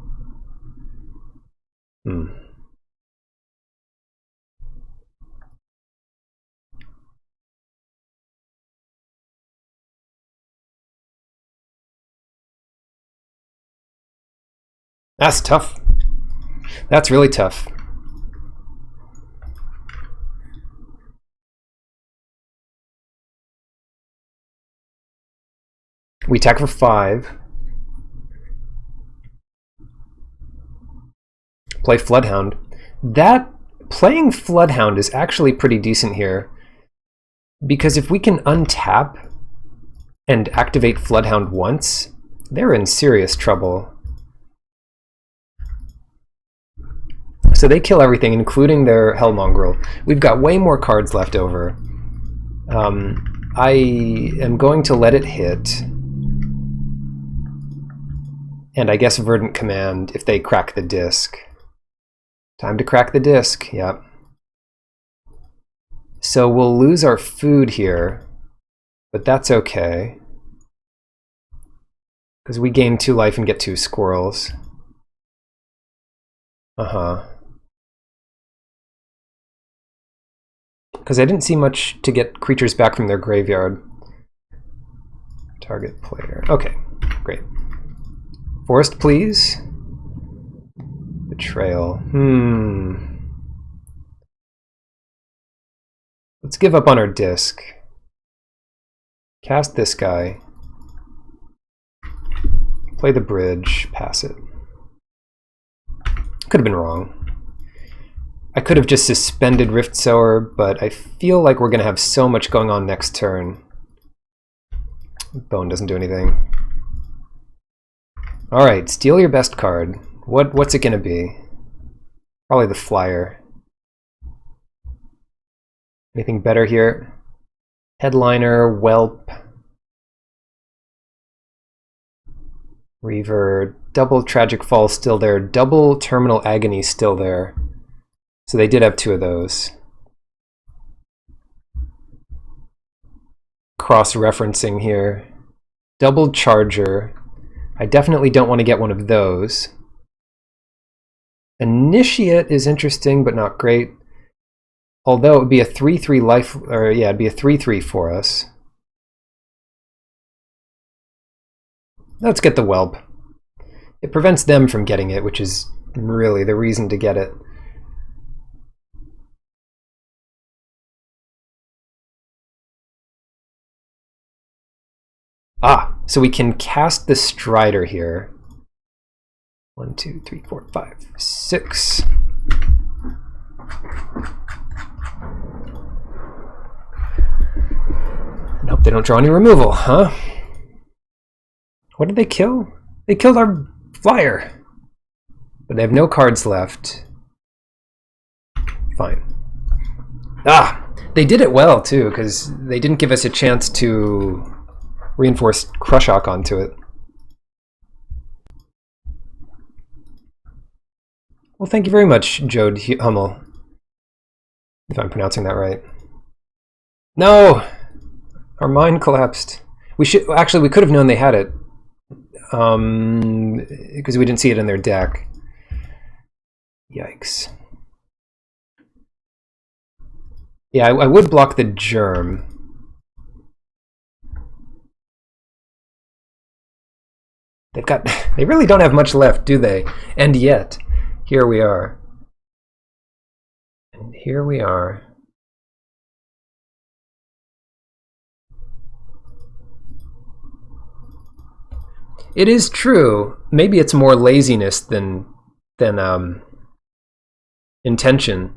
That's tough. That's really tough. We attack for 5. Play Floodhound. Playing Floodhound is actually pretty decent here, because if we can untap and activate Floodhound once, they're in serious trouble. So they kill everything, including their Hell Mongrel. We've got way more cards left over. I am going to let it hit. And I guess Verdant Command if they crack the disc. Time to crack the disc, yep. So we'll lose our food here, but that's okay. Because we gain 2 life and get 2 squirrels. Because I didn't see much to get creatures back from their graveyard. Target player. Okay, great. Forest, please. Betrayal. Let's give up on our disc. Cast this guy. Play the bridge. Pass it. Could have been wrong. I could have just suspended Rift Sower, but I feel like we're going to have so much going on next turn. Bone doesn't do anything. Alright, steal your best card. What's it going to be? Probably the Flyer. Anything better here? Headliner, Whelp. Reaver, double Tragic Fall still there, double Terminal Agony still there. So they did have 2 of those. Cross-referencing here. Double Charger. I definitely don't want to get one of those. Initiate is interesting, but not great. Although it would be a 3/3 life, or yeah, it'd be a 3/3 for us. Let's get the Whelp. It prevents them from getting it, which is really the reason to get it. Ah, so we can cast the Strider here. 1, 2, 3, 4, 5, 6. And hope they don't draw any removal, huh? What did they kill? They killed our Flyer. But they have no cards left. Fine. Ah! They did it well, too, because they didn't give us a chance to reinforce Crushok onto it. Well, thank you very much, Jode Hummel. If I'm pronouncing that right. No! Our mine collapsed. We could have known they had it. Because we didn't see it in their deck. Yikes. Yeah, I would block the Germ. They really don't have much left, do they? And yet, here we are. And here we are. It is true. Maybe it's more laziness than intention,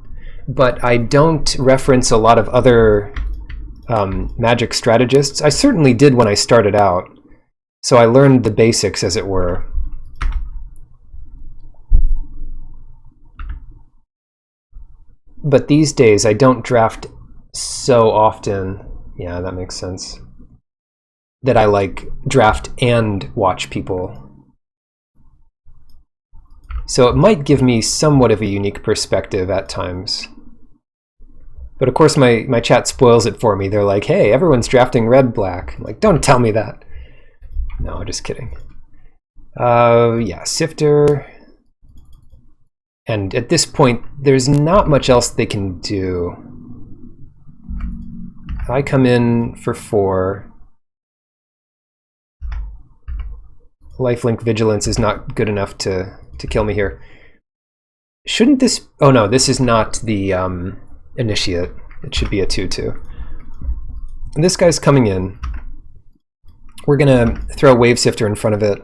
but I don't reference a lot of other magic strategists. I certainly did when I started out, so I learned the basics, as it were. But these days, I don't draft so often. Yeah, that makes sense. That I like draft and watch people. So it might give me somewhat of a unique perspective at times. But of course my chat spoils it for me. They're like, hey, everyone's drafting red-black. I'm like, don't tell me that. No, just kidding. Yeah, Sifter. And at this point, there's not much else they can do. If I come in for 4, lifelink vigilance is not good enough to kill me here. Shouldn't this... Oh no, this is not the initiate. It should be a 2/2. And this guy's coming in. We're gonna throw a Wave Sifter in front of it.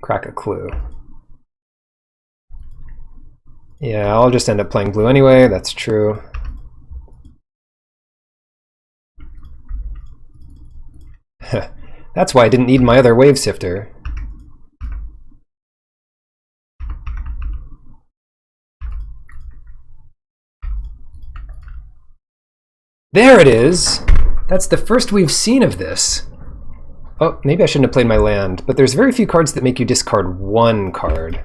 Crack a clue. Yeah, I'll just end up playing blue anyway, that's true. That's why I didn't need my other Wave Sifter. There it is! That's the first we've seen of this. Oh, maybe I shouldn't have played my land, but there's very few cards that make you discard 1 card.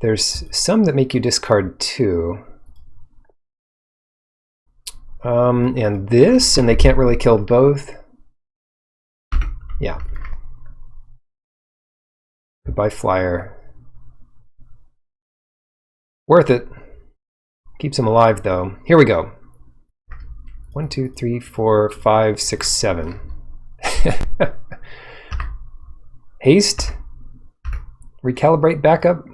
There's some that make you discard 2. And this, and they can't really kill both. Yeah. Goodbye, flyer. Worth it. Keeps him alive, though. Here we go. 1, 2, 3, 4, 5, 6, 7. Haste. Recalibrate backup.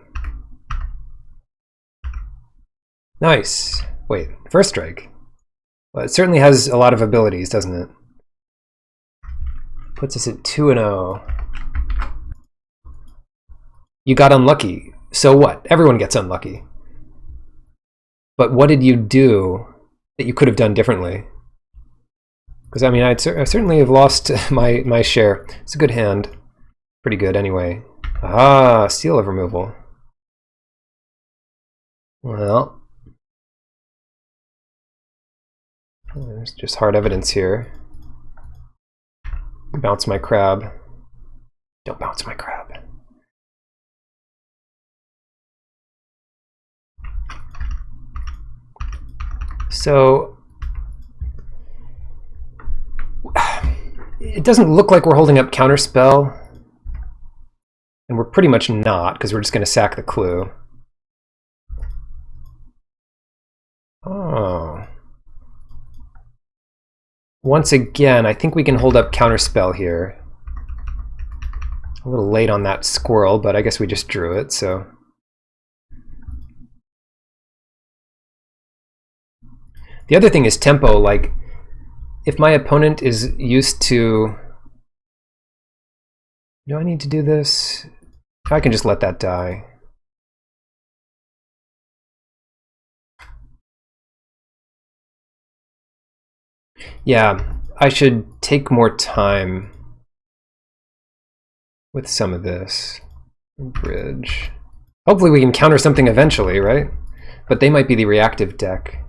Nice. Wait, first strike. Well, it certainly has a lot of abilities, doesn't it? Puts us at 2-0. You got unlucky. So what? Everyone gets unlucky. But what did you do that you could have done differently? Because, I mean, I certainly have lost my share. It's a good hand. Pretty good, anyway. Ah, seal of removal. Well, there's just hard evidence here. Bounce my crab. Don't bounce my crab. So it doesn't look like we're holding up counterspell, and we're pretty much not, because we're just going to sack the clue. Oh. Once again, I think we can hold up counterspell here. A little late on that squirrel, but I guess we just drew it, so... The other thing is tempo. Like, if my opponent is used to... Do I need to do this? I can just let that die. Yeah, I should take more time with some of this. Bridge. Hopefully we can counter something eventually, right? But they might be the reactive deck.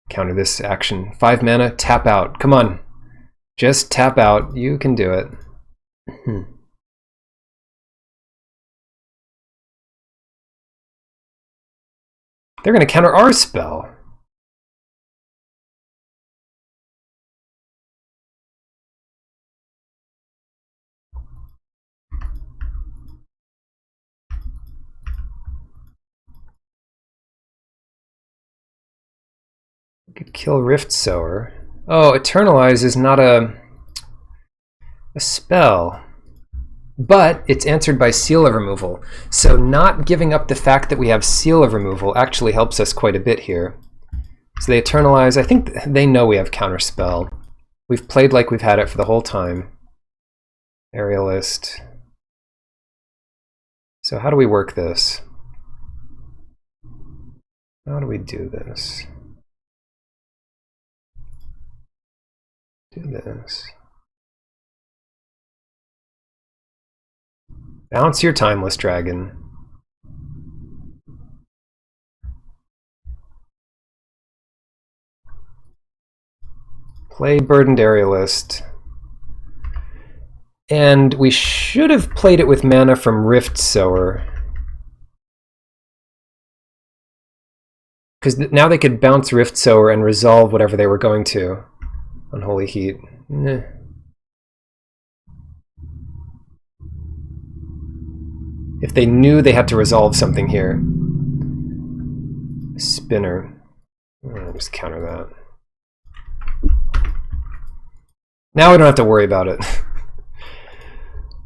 Counter this action. 5 mana, tap out. Come on. Just tap out. You can do it. They're going to counter our spell. We could kill Rift Sower. Oh, Eternalize is not a spell, but it's answered by Seal of Removal. So not giving up the fact that we have Seal of Removal actually helps us quite a bit here. So they Eternalize. I think they know we have Counterspell. We've played like we've had it for the whole time. Aerialist. So how do we work this? How do we do this? Do this. Bounce your Timeless Dragon. Play Burdened Aerialist. And we should have played it with mana from Rift Sower. Because now they could bounce Rift Sower and resolve whatever they were going to. Unholy Heat. If they knew they had to resolve something here. Spinner. I'll just counter that. Now I don't have to worry about it.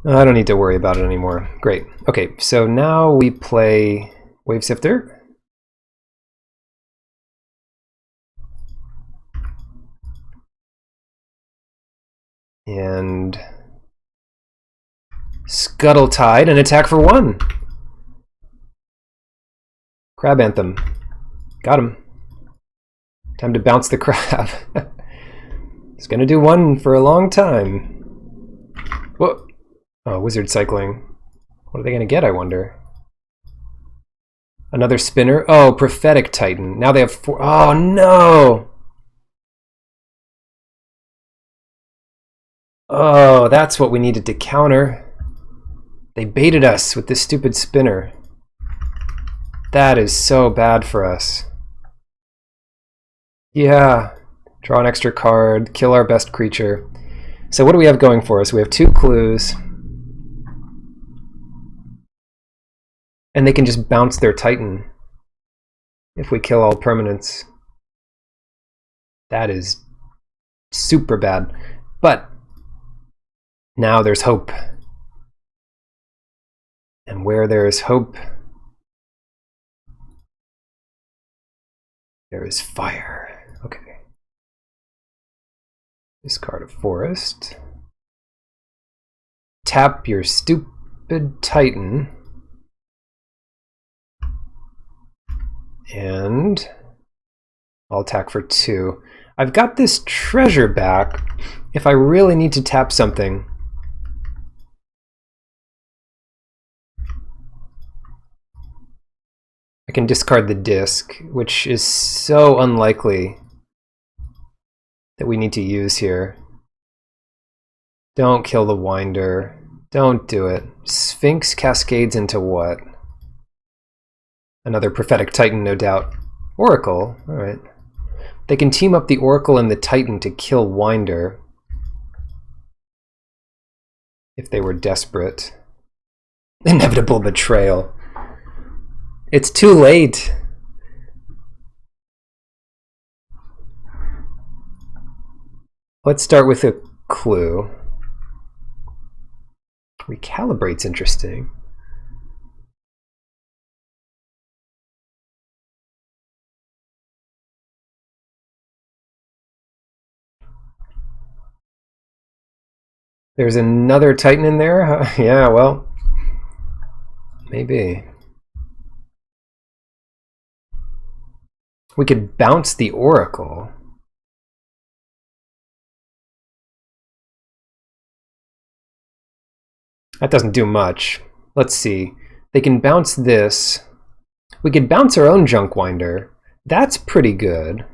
I don't need to worry about it anymore. Great. Okay, so now we play Wave Sifter. And Scuttle Tide and attack for 1. Crab Anthem. Got him. Time to bounce the crab. It's gonna do 1 for a long time. Whoa. Oh, Wizard Cycling. What are they gonna get, I wonder? Another spinner? Oh, Prophetic Titan. Now they have 4. Oh, no! Oh, that's what we needed to counter. They baited us with this stupid spinner. That is so bad for us. Yeah. Draw an extra card, kill our best creature. So what do we have going for us? We have 2 clues. And they can just bounce their Titan if we kill all permanents. That is super bad. But now there's hope. And where there is hope, there is fire. Okay. Discard a forest. Tap your stupid Titan. And I'll attack for 2. I've got this treasure back if I really need to tap something. I can discard the disc, which is so unlikely that we need to use here. Don't kill the Winder. Don't do it. Sphinx cascades into what? Another Prophetic Titan, no doubt. Oracle, alright. They can team up the Oracle and the Titan to kill Winder if they were desperate. Inevitable betrayal. It's too late. Let's start with a clue. Recalibrate's interesting. There's another Titan in there? Yeah, well, maybe. We could bounce the Oracle. That doesn't do much. Let's see. They can bounce this. We could bounce our own Junkwinder. That's pretty good.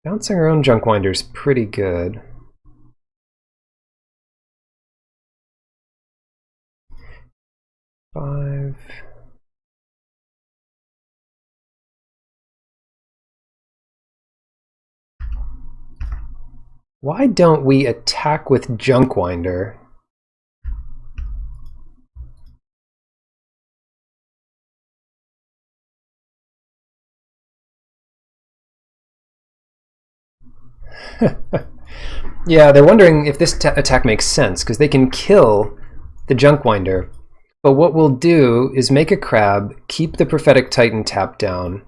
Bouncing our own Junkwinder's pretty good. Five. Why don't we attack with Junkwinder? Yeah, they're wondering if this attack makes sense, because they can kill the Junkwinder. But what we'll do is make a crab, keep the Prophetic Titan tapped down,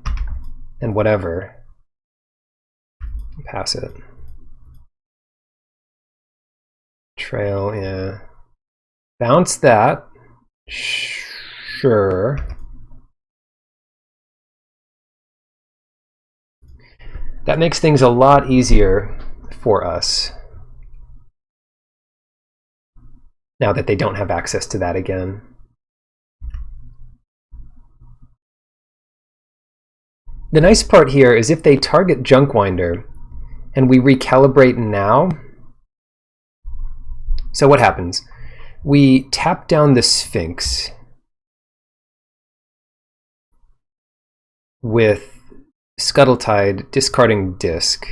and whatever. Pass it. Trail, yeah. Bounce that. Sure. That makes things a lot easier for us. Now that they don't have access to that again. The nice part here is if they target Junkwinder and we recalibrate now, so what happens? We tap down the Sphinx with Scuttletide discarding disc.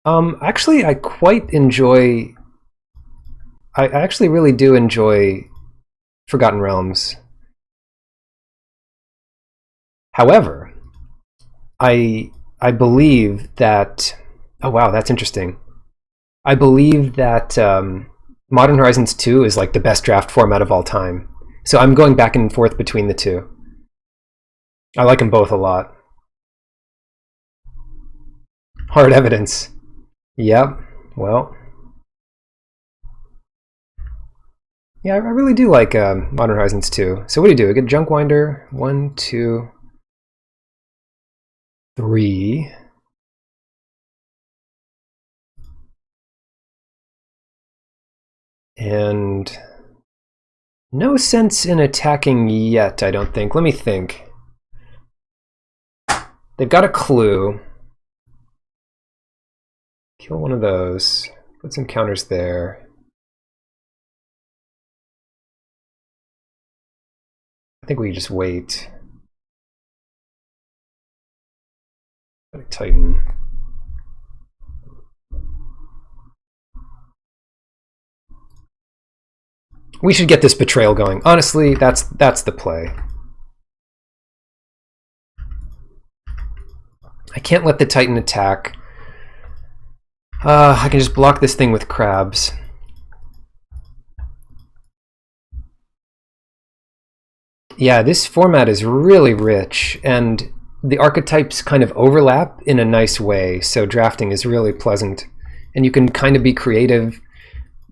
Actually, I quite enjoy... I actually really do enjoy Forgotten Realms. However, I believe that... Oh wow, that's interesting. I believe that Modern Horizons 2 is like the best draft format of all time. So I'm going back and forth between the two. I like them both a lot. Hard evidence. Yep, well... Yeah, I really do like Modern Horizons 2. So what do? We get Junkwinder. 1, 2, 3. And no sense in attacking yet, I don't think. Let me think. They've got a clue. Kill one of those. Put some counters there. I think we just wait. Titan. We should get this betrayal going. Honestly, that's the play. I can't let the Titan attack. I can just block this thing with crabs. Yeah, this format is really rich, and the archetypes kind of overlap in a nice way, so drafting is really pleasant. And you can kind of be creative.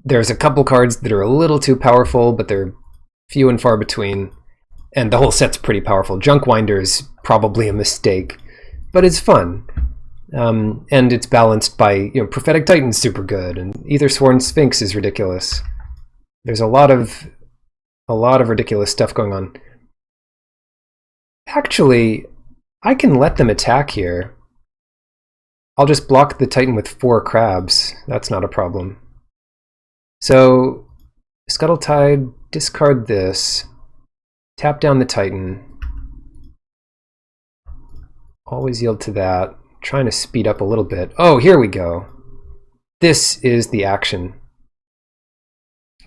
There's a couple cards that are a little too powerful, but they're few and far between. And the whole set's pretty powerful. Junkwinder is probably a mistake, but it's fun. And it's balanced by, Prophetic Titan's super good, and Aethersworn Sphinx is ridiculous. There's a lot of ridiculous stuff going on. Actually, I can let them attack here. I'll just block the Titan with 4 crabs. That's not a problem. So, Scuttletide, discard this, tap down the Titan. Always yield to that. Trying to speed up a little bit. Oh, here we go. This is the action.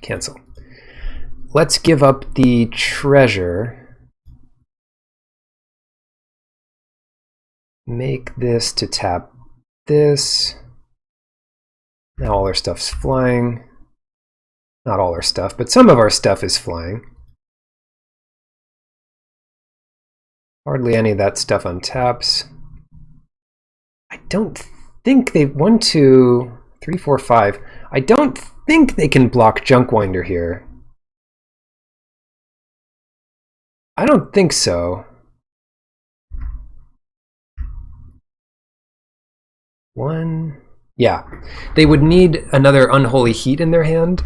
Cancel. Let's give up the treasure. Make this to tap this. Now all our stuff's flying. Not all our stuff, but some of our stuff is flying. Hardly any of that stuff untaps. I don't think they... 1, 2, 3, 4, 5. I don't think they can block Junkwinder here. I don't think so. 1... Yeah. They would need another Unholy Heat in their hand.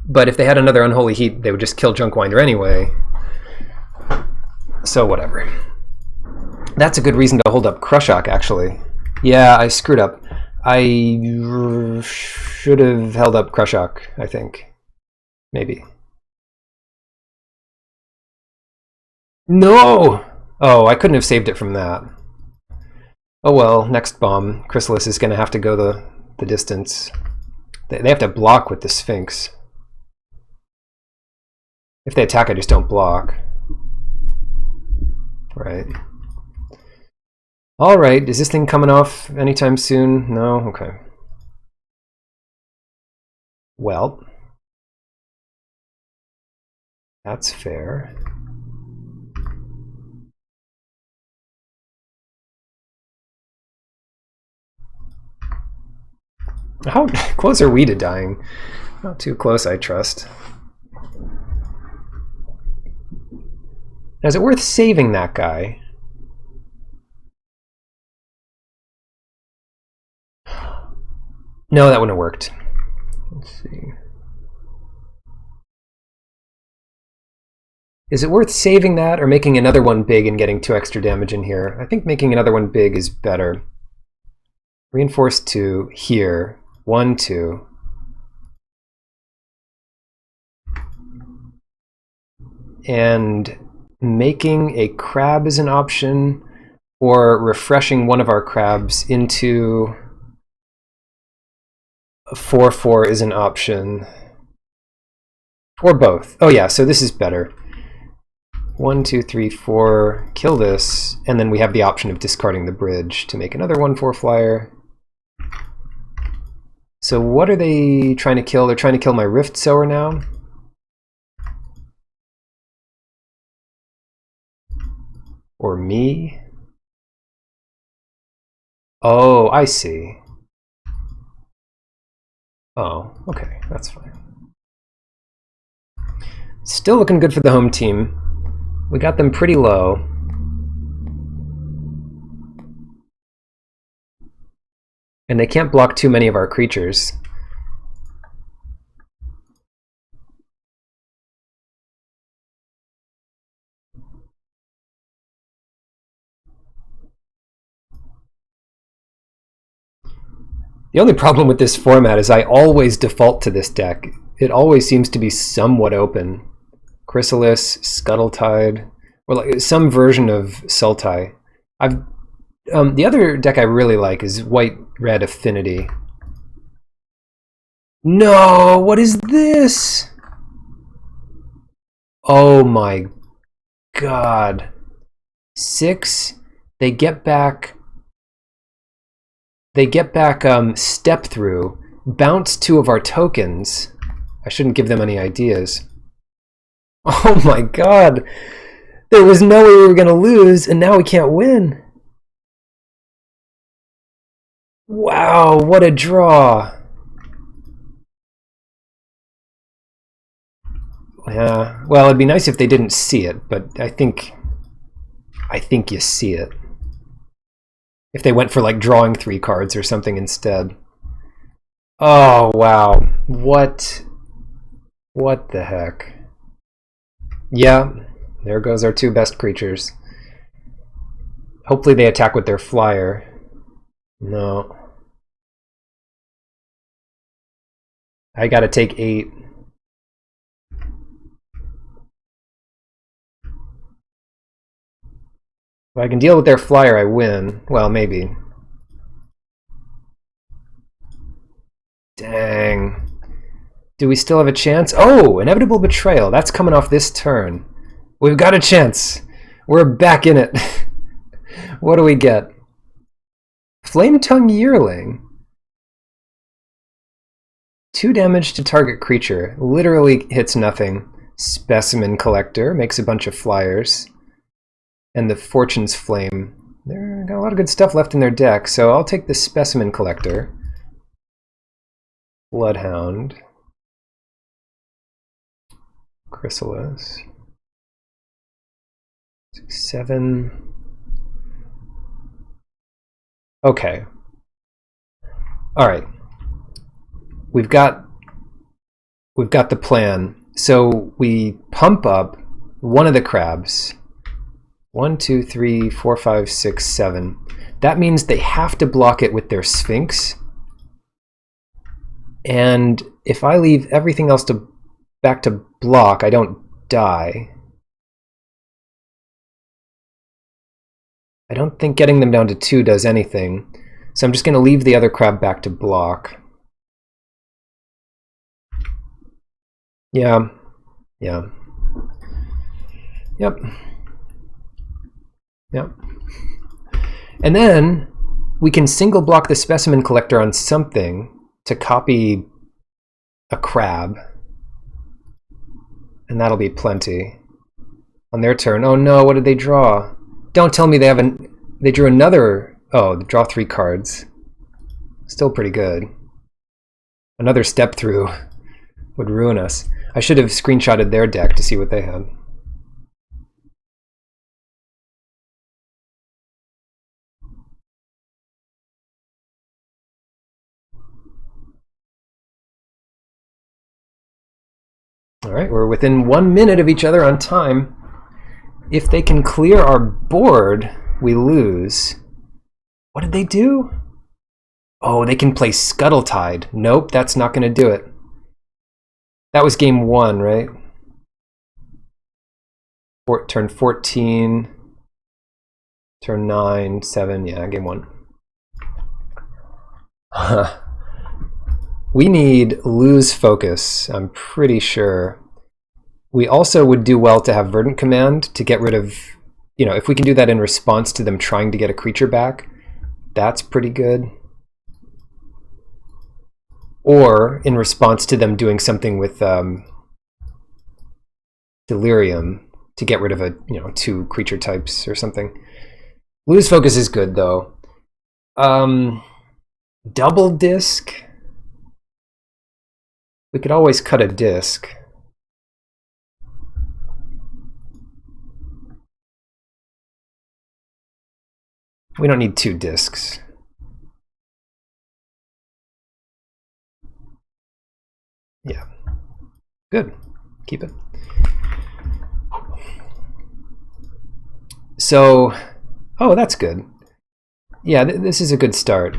But if they had another Unholy Heat, they would just kill Junkwinder anyway. So whatever. That's a good reason to hold up Crushok, actually. Yeah, I screwed up. I should have held up Crushok, I think. Maybe. No! Oh, I couldn't have saved it from that. Oh well, next bomb. Chrysalis is going to have to go the distance. They have to block with the Sphinx. If they attack, I just don't block. Right. Alright, is this thing coming off anytime soon? No? Okay. Well, that's fair. How close are we to dying? Not too close, I trust. Now, is it worth saving that guy? No, that wouldn't have worked. Let's see. Is it worth saving that or making another one big and getting 2 extra damage in here? I think making another one big is better. Reinforce 2 here. 1, 2. And making a crab is an option, or refreshing one of our crabs into a 4/4 is an option. Or both. Oh yeah, so this is better. 1, 2, 3, 4, kill this, and then we have the option of discarding the bridge to make another 1/4 flyer. So what are they trying to kill? They're trying to kill my Rift Sower now. Or me. Oh, I see. Oh, okay, that's fine. Still looking good for the home team. We got them pretty low. And they can't block too many of our creatures. The only problem with this format is I always default to this deck. It always seems to be somewhat open. Chrysalis, Scuttletide, or like some version of Sultai. The other deck I really like is White-Red Affinity. No, what is this? Oh my god. 6, they get back Step Through, bounce 2 of our tokens. I shouldn't give them any ideas. Oh my god! There was no way we were going to lose, and now we can't win. Wow, what a draw. Yeah, well, it'd be nice if they didn't see it, but I think you see it. If they went for like drawing 3 cards or something instead. Oh, wow. What the heck? Yeah, there goes our 2 best creatures. Hopefully they attack with their flyer. No. I gotta take 8. If I can deal with their flyer, I win. Well, maybe. Dang. Do we still have a chance? Oh, Inevitable Betrayal. That's coming off this turn. We've got a chance. We're back in it. What do we get? Flame Tongue Yearling. 2 damage to target creature. Literally hits nothing. Specimen Collector. Makes a bunch of flyers. And the Fortune's Flame. They've got a lot of good stuff left in their deck, so I'll take the Specimen Collector. Bloodhound. Chrysalis. 6, 7. Okay. Alright. We've got the plan. So we pump up one of the crabs. 1, 2, 3, 4, 5, 6, 7. That means they have to block it with their Sphinx. And if I leave everything else back to block, I don't die. I don't think getting them down to 2 does anything. So I'm just going to leave the other crab back to block. Yeah. Yep. Yep. And then we can single block the specimen collector on something to copy a crab. And that'll be plenty. On their turn. Oh no, what did they draw? Don't tell me they drew another. Oh, draw 3 cards. Still pretty good. Another step through would ruin us. I should have screenshotted their deck to see what they had. All right, we're within 1 minute of each other on time. If they can clear our board, we lose. What did they do? Oh, they can play Scuttletide. Nope, that's not going to do it. That was game 1, right? Turn 14. Turn 9, 7. Yeah, game 1. We need lose focus, I'm pretty sure. We also would do well to have Verdant Command to get rid of, you know, if we can do that in response to them trying to get a creature back, that's pretty good. Or in response to them doing something with Delirium to get rid of a, you know, 2 creature types or something. Lose focus is good though. Double disc. We could always cut a disc. We don't need 2 discs. Yeah. Good. Keep it. So, oh, that's good. Yeah, this is a good start.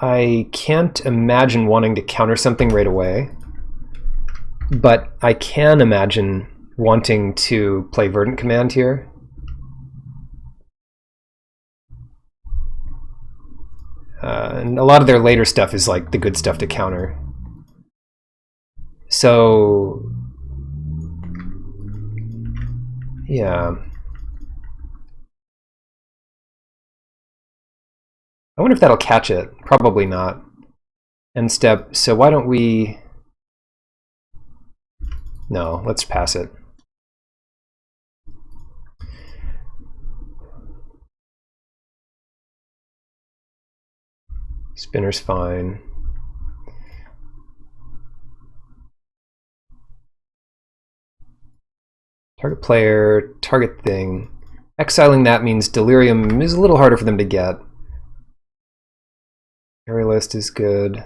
I can't imagine wanting to counter something right away, but I can imagine wanting to play Verdant Command here. And a lot of their later stuff is like the good stuff to counter. So, yeah. I wonder if that'll catch it. Probably not. End step. So why don't we... No, let's pass it. Spinner's fine. Target player, target thing. Exiling that means Delirium is a little harder for them to get. Aerialist is good.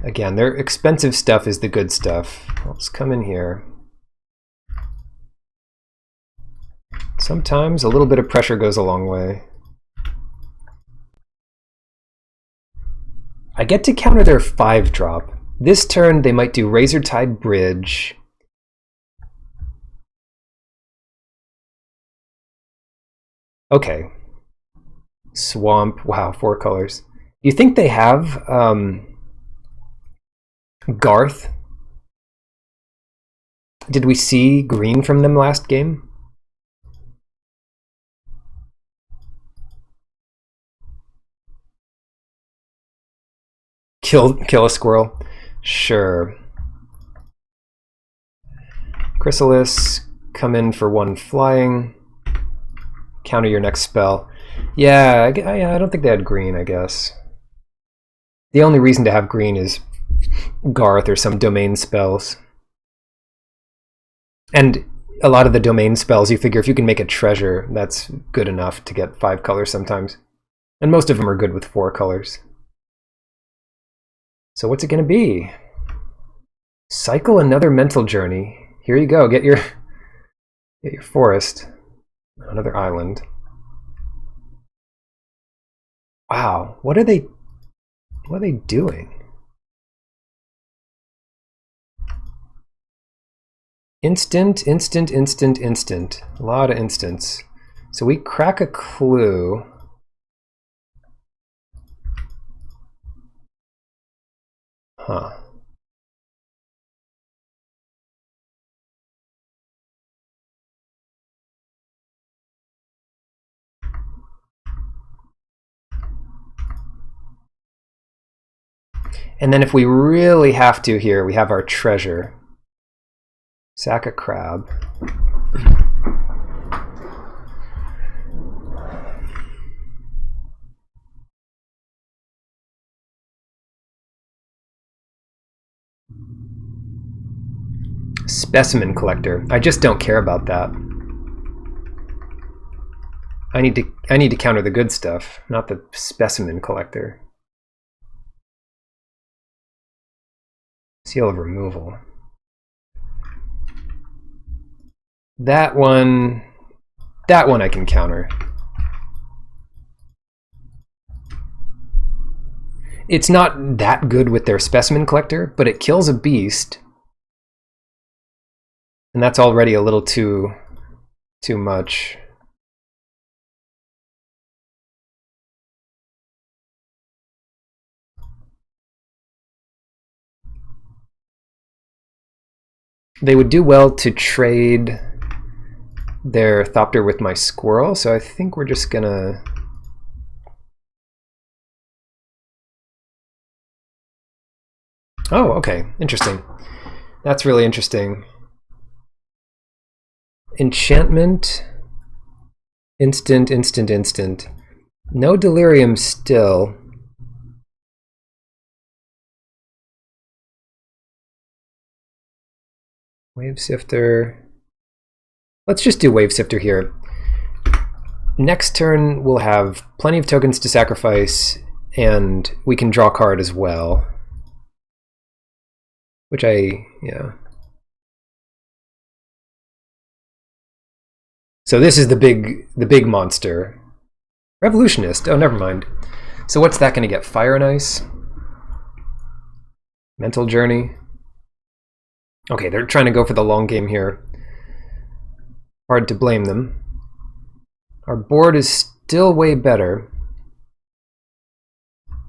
Again, their expensive stuff is the good stuff. Let's come in here. Sometimes a little bit of pressure goes a long way. I get to counter their 5-drop. This turn they might do Razortide Bridge. Okay. Swamp. Wow, 4 colors. Do you think they have Garth? Did we see green from them last game? Kill a squirrel? Sure. Chrysalis, come in for 1 flying. Counter your next spell. Yeah, I don't think they had green, I guess. The only reason to have green is Garth or some domain spells. And a lot of the domain spells, you figure if you can make a treasure, that's good enough to get 5 colors sometimes. And most of them are good with 4 colors. So what's it going to be? Cycle another mental journey. Here you go. Get your forest. Another island. Wow, what are they doing? Instant. A lot of instants. So we crack a clue. Huh. And then if we really have to here, we have our treasure. Sack a crab. Specimen collector. I just don't care about that. I need to counter the good stuff, not the specimen collector. Seal of removal. That one I can counter. It's not that good with their specimen collector, but it kills a beast. And that's already a little too much. They would do well to trade their Thopter with my squirrel, so I think we're just gonna... Oh, okay, interesting. That's really interesting. Enchantment, instant, instant, instant. No delirium still. Wave Sifter. Let's just do Wave Sifter here. Next turn we'll have plenty of tokens to sacrifice, and we can draw a card as well. Which yeah. So this is the big monster. Revolutionist. Oh, never mind. So what's that going to get? Fire and Ice? Mental Journey? Okay, they're trying to go for the long game here. Hard to blame them. Our board is still way better.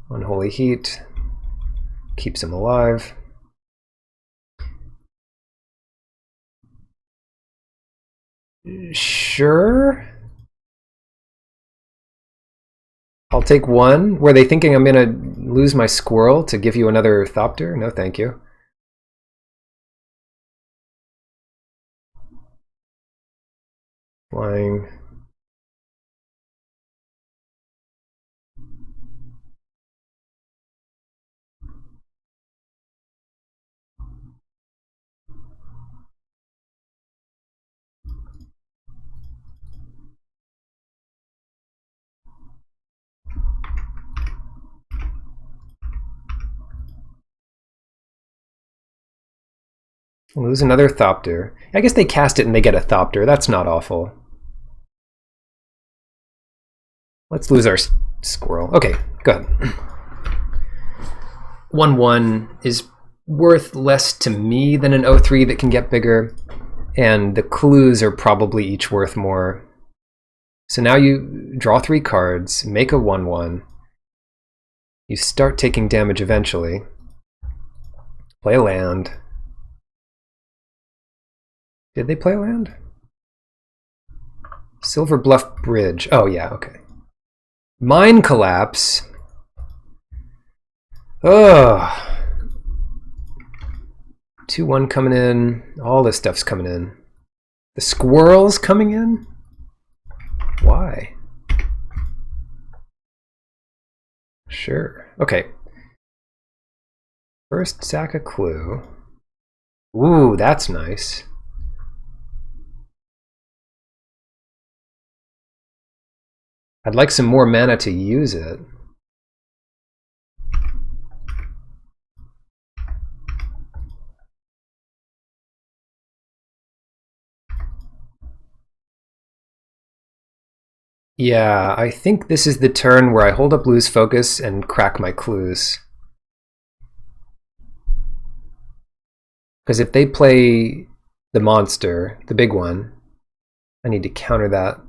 Unholy Heat. Keeps him alive. Sure. I'll take one. Were they thinking I'm gonna lose my squirrel to give you another Thopter? No, thank you. Flying. Lose another Thopter. I guess they cast it and they get a Thopter. That's not awful. Let's lose our squirrel. Okay, go ahead. 1/1 is worth less to me than an 0/3 that can get bigger, and the clues are probably each worth more. So now you draw 3 cards, make a 1/1. You start taking damage eventually. Play a land. Did they play a land? Silver Bluff Bridge. Oh yeah, okay. Mine Collapse. Ugh. 2/1 coming in. All this stuff's coming in. The squirrel's coming in? Why? Sure. Okay. First sack a clue. Ooh, that's nice. I'd like some more mana to use it. Yeah, I think this is the turn where I hold up lose focus and crack my clues. Because if they play the monster, the big one, I need to counter that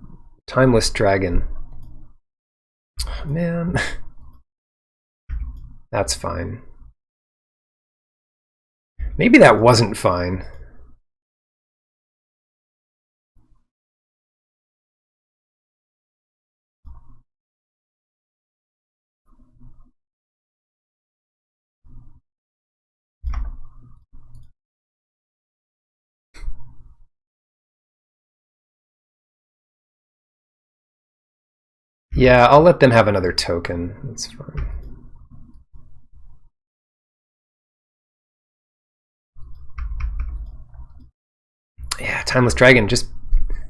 Timeless Dragon. Man. That's fine. Maybe that wasn't fine. Yeah, I'll let them have another token. That's fine. Yeah, Timeless Dragon just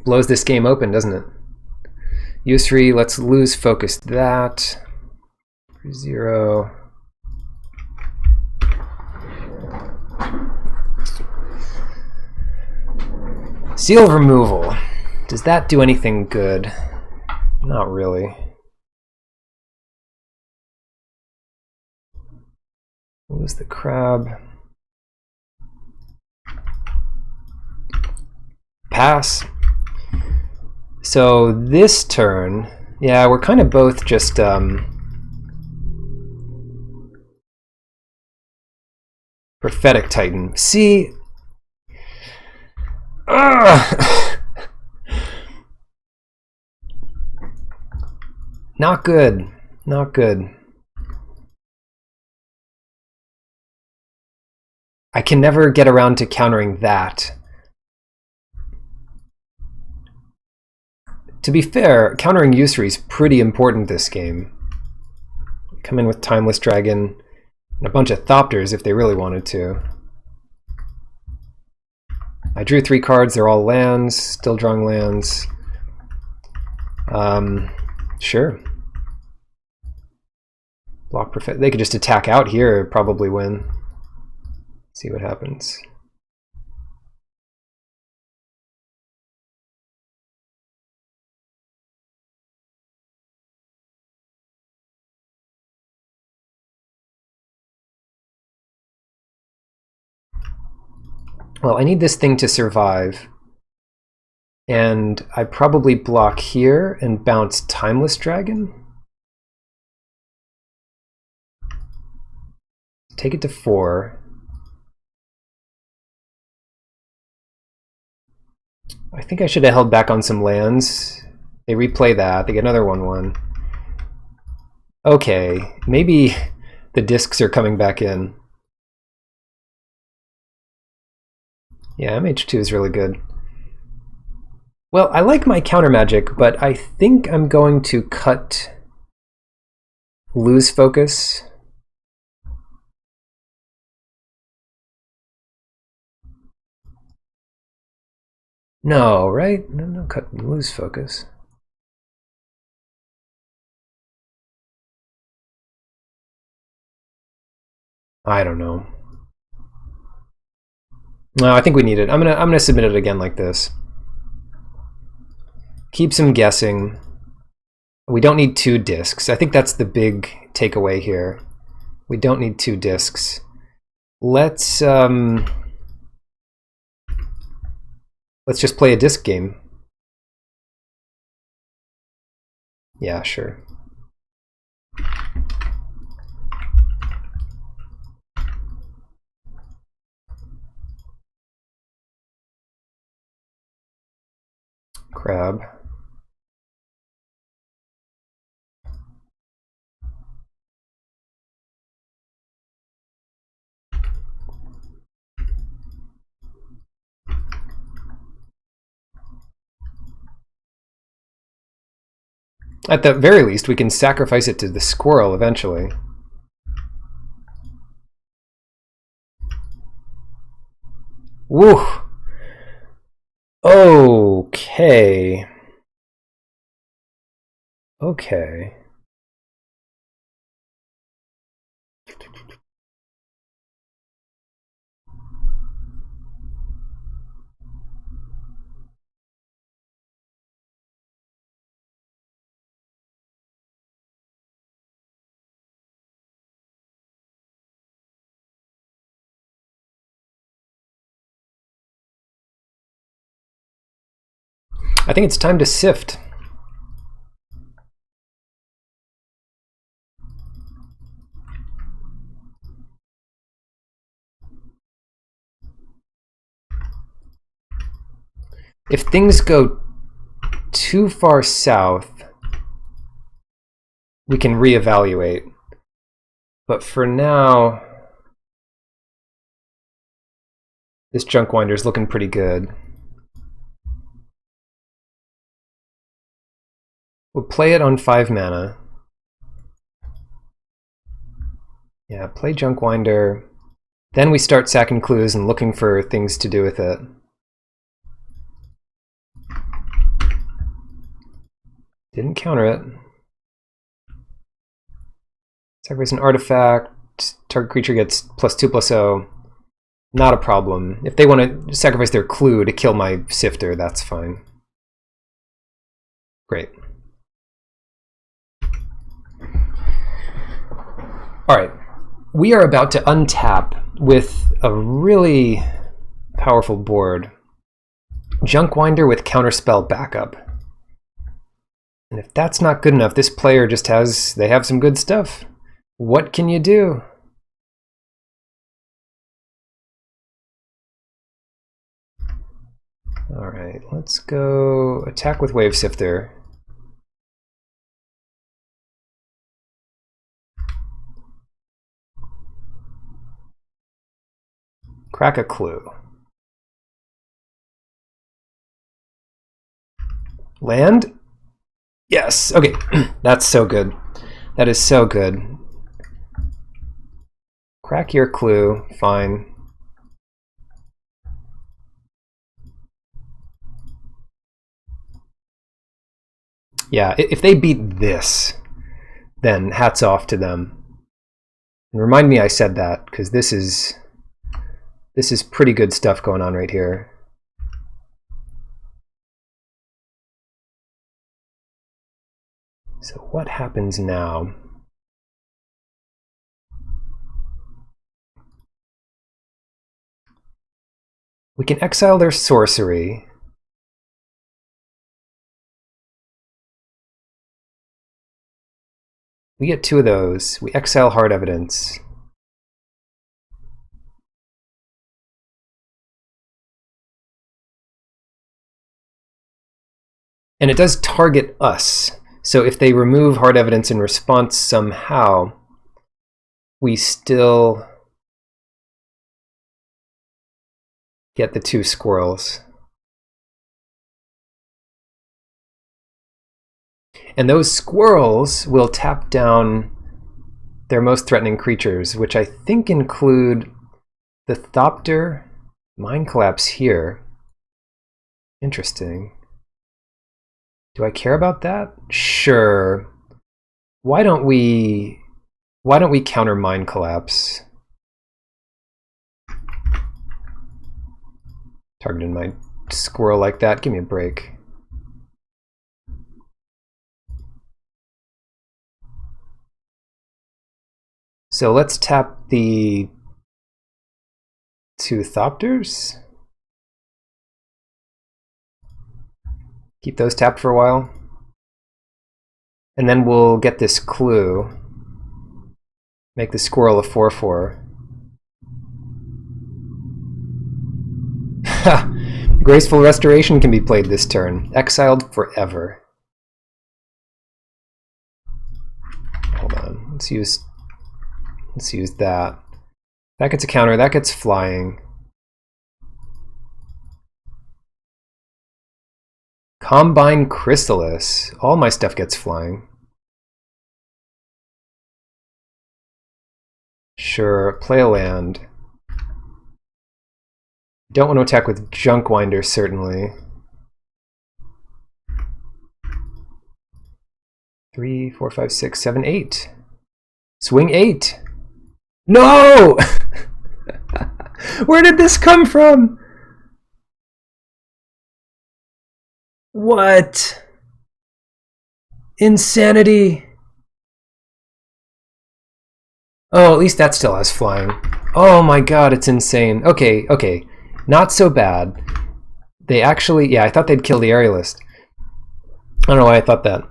blows this game open, doesn't it? Use 3, let's lose focus that. 0. Seal of removal. Does that do anything good? Not really. Lose the crab. Pass. So this turn, yeah, we're kind of both just Prophetic Titan. See, not good, not good. I can never get around to countering that. To be fair, countering Yusri is pretty important this game. Come in with Timeless Dragon and a bunch of Thopters if they really wanted to. I drew 3 cards, they're all lands, still drawing lands. Sure. Block Prophet. They could just attack out here, probably win. See what happens. Well, I need this thing to survive. And I probably block here and bounce Timeless Dragon. Take it to 4. I think I should have held back on some lands. They replay that. They get another 1/1. Okay, maybe the discs are coming back in. Yeah, MH2 is really good. Well, I like my counter magic, but I think I'm going to cut lose focus. No, right? No, cut lose focus. I don't know. No, I think we need it. I'm gonna submit it again like this. Keeps him guessing. We don't need 2 discs. I think that's the big takeaway here. We don't need 2 discs. Let's just play a disc game. Yeah, sure. Crab. At the very least, we can sacrifice it to the squirrel eventually. Woo! Okay. Okay. I think it's time to sift. If things go too far south, we can reevaluate. But for now, this junk winder is looking pretty good. We'll play it on 5 mana. Yeah, play junk winder. Then we start sacking clues and looking for things to do with it. Didn't counter it. Sacrifice an artifact. Target creature gets +2/+0. Not a problem. If they want to sacrifice their clue to kill my Sifter, that's fine. Great. Alright. We are about to untap with a really powerful board. Junk Winder with Counterspell backup. And if that's not good enough, this player just they have some good stuff. What can you do? Alright, let's go attack with Wave Sifter. Crack a clue. Land? Yes, okay, that's so good. That is so good. Crack your clue, fine. Yeah, if they beat this, then hats off to them. And remind me I said that, because this is pretty good stuff going on right here. So what happens now? We can exile their sorcery. We get 2 of those. We exile Hard Evidence. And it does target us. So if they remove Hard Evidence in response somehow, we still get the 2 squirrels. And those squirrels will tap down their most threatening creatures, which I think include the Thopter, Mind Collapse here. Interesting. Do I care about that? Sure. Why don't we counter Mind Collapse? Targeting my squirrel like that. Give me a break. So let's tap the 2 Thopters. Keep those tapped for a while. And then we'll get this clue. Make the squirrel a 4/4. Graceful Restoration can be played this turn. Exiled forever. Hold on. Let's use that. That gets a counter. That gets flying. Combine Chrysalis. All my stuff gets flying. Sure, play a land. Don't want to attack with Junk Winder, certainly. 3, 4, 5, 6, 7, 8. Swing 8. No! Where did this come from? What? Insanity. Oh, at least that still has flying. Oh my god, it's insane. Okay, okay. Not so bad. They actually, yeah, I thought they'd kill the aerialist. I don't know why I thought that.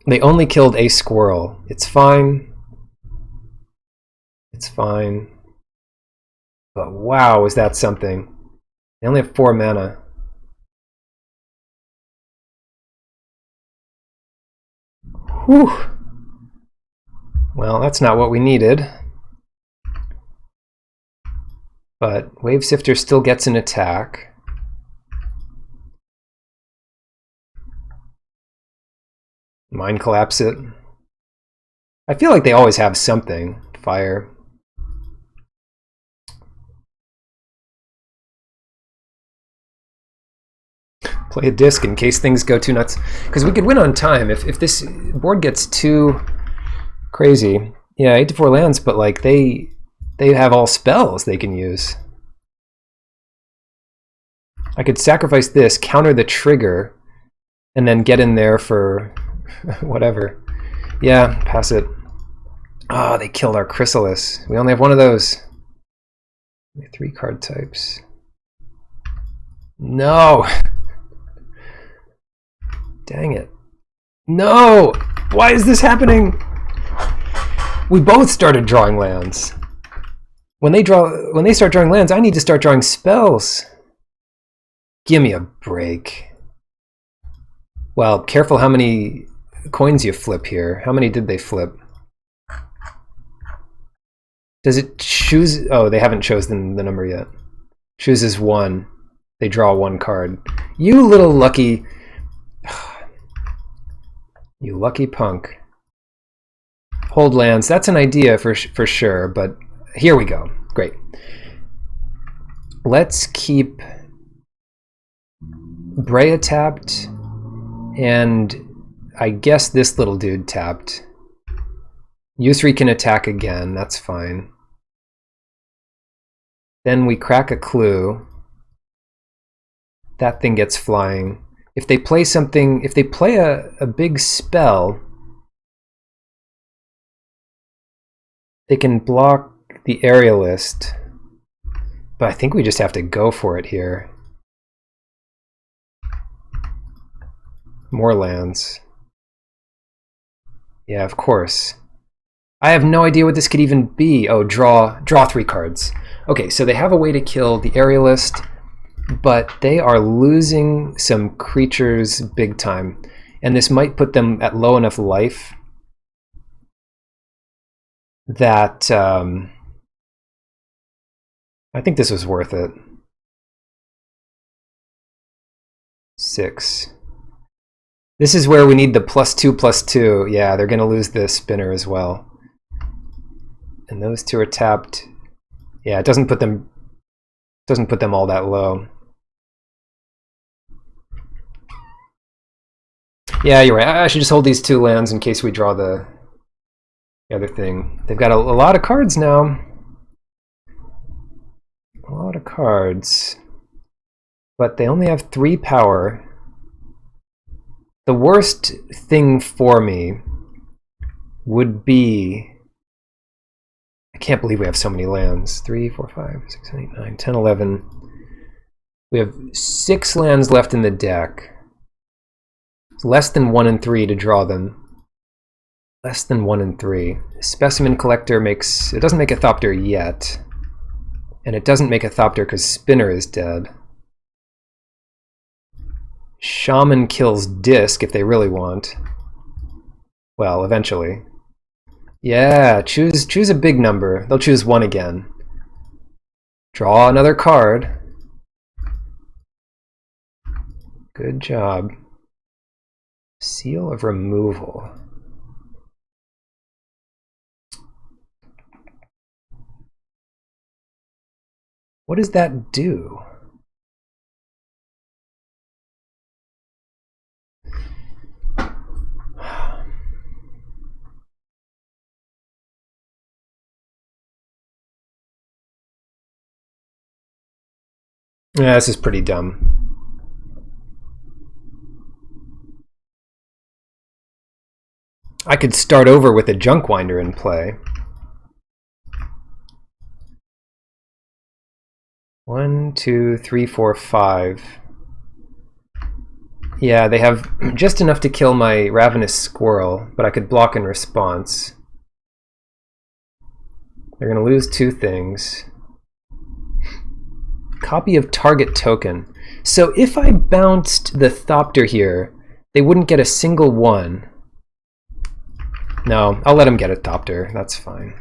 They only killed a squirrel. It's fine. It's fine. But wow, is that something. They only have 4 mana. Whew. Well, that's not what we needed. But Wave Sifter still gets an attack. Mind Collapse it. I feel like they always have something. Fire. Play a disc in case things go too nuts. Because we could win on time if this board gets too crazy. Yeah, 8 to 4 lands, but like they have all spells they can use. I could sacrifice this, counter the trigger, and then get in there for whatever. Yeah, pass it. Oh, they killed our Chrysalis. We only have one of those. 3 card types. No! Dang it. No! Why is this happening? We both started drawing lands. When they start drawing lands, I need to start drawing spells. Give me a break. Well, careful how many coins you flip here. How many did they flip? Does it choose? Oh, they haven't chosen the number yet. Chooses 1. They draw 1 card. You little lucky... You lucky punk. Hold lands. That's an idea for sure, but here we go. Great. Let's keep Brea tapped, and I guess this little dude tapped. U3 can attack again. That's fine. Then we crack a clue. That thing gets flying. If they play something, if they play a big spell, they can block the Aerialist. But I think we just have to go for it here. More lands. Yeah, of course. I have no idea what this could even be. Oh, draw 3 cards. Okay, so they have a way to kill the Aerialist, but they are losing some creatures big time. And this might put them at low enough life that I think this was worth it. 6. This is where we need the +2/+2. Yeah, they're going to lose the spinner as well. And those 2 are tapped. Yeah, it doesn't put them all that low. Yeah, you're right. I should just hold these 2 lands in case we draw the other thing. They've got a lot of cards now. A lot of cards. But they only have 3 power. The worst thing for me would be... I can't believe we have so many lands. 3, 4, 5, 6, 7, 8, 9, 10, 11. We have 6 lands left in the deck. It's less than 1 and 3 to draw them. Less than 1 and 3. Specimen Collector makes... It doesn't make a Thopter yet. And it doesn't make a Thopter because Spinner is dead. Shaman kills Disc if they really want. Well, eventually. Yeah, choose a big number. They'll choose 1 again. Draw another card. Good job. Seal of Removal. What does that do? Yeah, this is pretty dumb. I could start over with a Junkwinder in play. 1, 2, 3, 4, 5. Yeah, they have just enough to kill my Ravenous Squirrel, but I could block in response. They're going to lose 2 things. Copy of target token. So if I bounced the Thopter here, they wouldn't get a single 1. No, I'll let him get a Thopter. That's fine.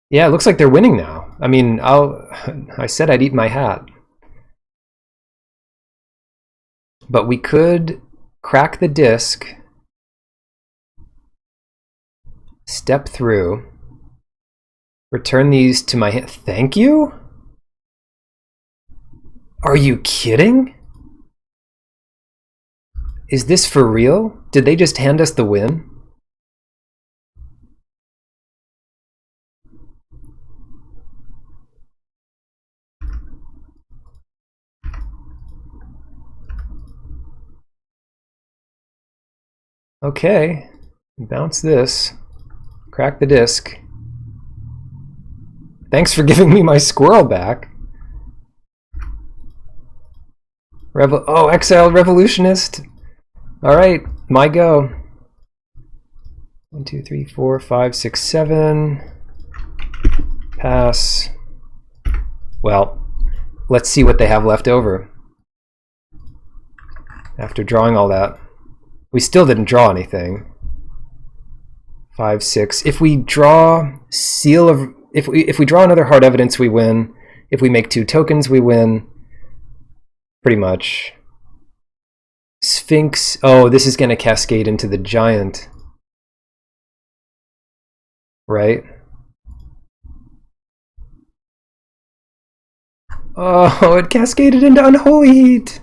Yeah, it looks like they're winning now. I mean, I said I'd eat my hat. But we could crack the disc, step through, return these to my hand. Thank you? Are you kidding? Is this for real? Did they just hand us the win? Okay, bounce this, crack the disc. Thanks for giving me my squirrel back. Exiled Revolutionist. All right, my go. 1, 2, 3, 4, 5, 6, 7. Pass. Well, let's see what they have left over. After drawing all that, we still didn't draw anything. 5, 6. If we draw Seal of, if we draw another hard evidence, we win. If we make 2 tokens, we win. Pretty much. Sphinx. Oh, this is going to cascade into the giant. Right? Oh, it cascaded into Unholy Heat.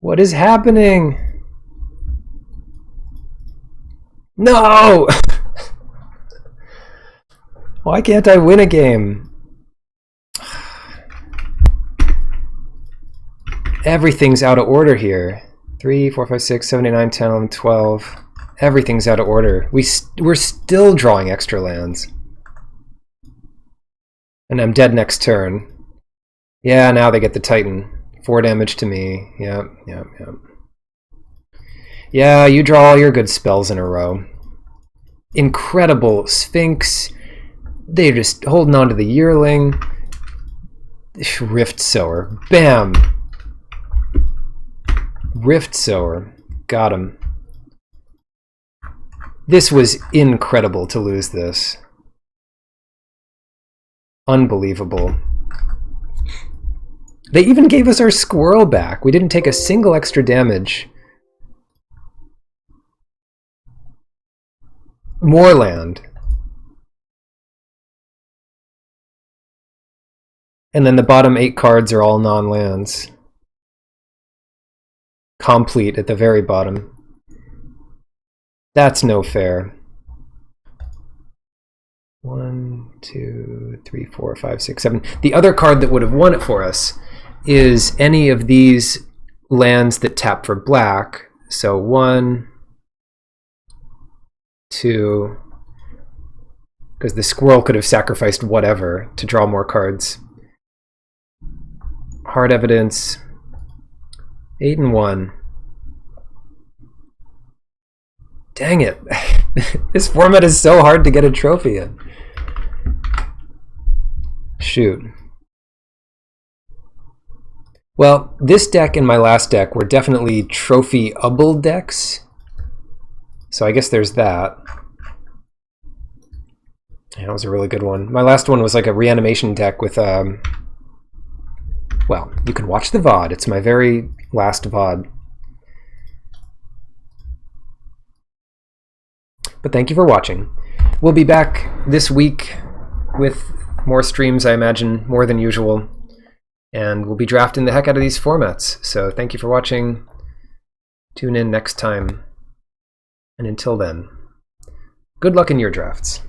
What is happening? No! Why can't I win a game? Everything's out of order here. 3, 4, 5, 6, 7, 8, 9, 10, 11, 12. Everything's out of order. We're still drawing extra lands. And I'm dead next turn. Yeah, now they get the Titan. 4 damage to me. Yep. Yeah, you draw all your good spells in a row. Incredible Sphinx. They're just holding on to the Yearling. Rift Sower. Bam! Rift Sower. Got him. This was incredible to lose this. Unbelievable. They even gave us our squirrel back. We didn't take a single extra damage. More land. And then the bottom 8 cards are all non-lands. Complete at the very bottom. That's no fair. 1, 2, 3, 4, 5, 6, 7. The other card that would have won it for us is any of these lands that tap for black. So 1, 2, because the squirrel could have sacrificed whatever to draw more cards. Hard evidence. 8 and 1. Dang it. This format is so hard to get a trophy in. Shoot. Well, this deck and my last deck were definitely trophy-able decks. So I guess there's that. Yeah, that was a really good one. My last one was like a reanimation deck with, well, you can watch the VOD. It's my very last VOD. But thank you for watching. We'll be back this week with more streams, I imagine, more than usual. And we'll be drafting the heck out of these formats. So thank you for watching. Tune in next time. And until then, good luck in your drafts.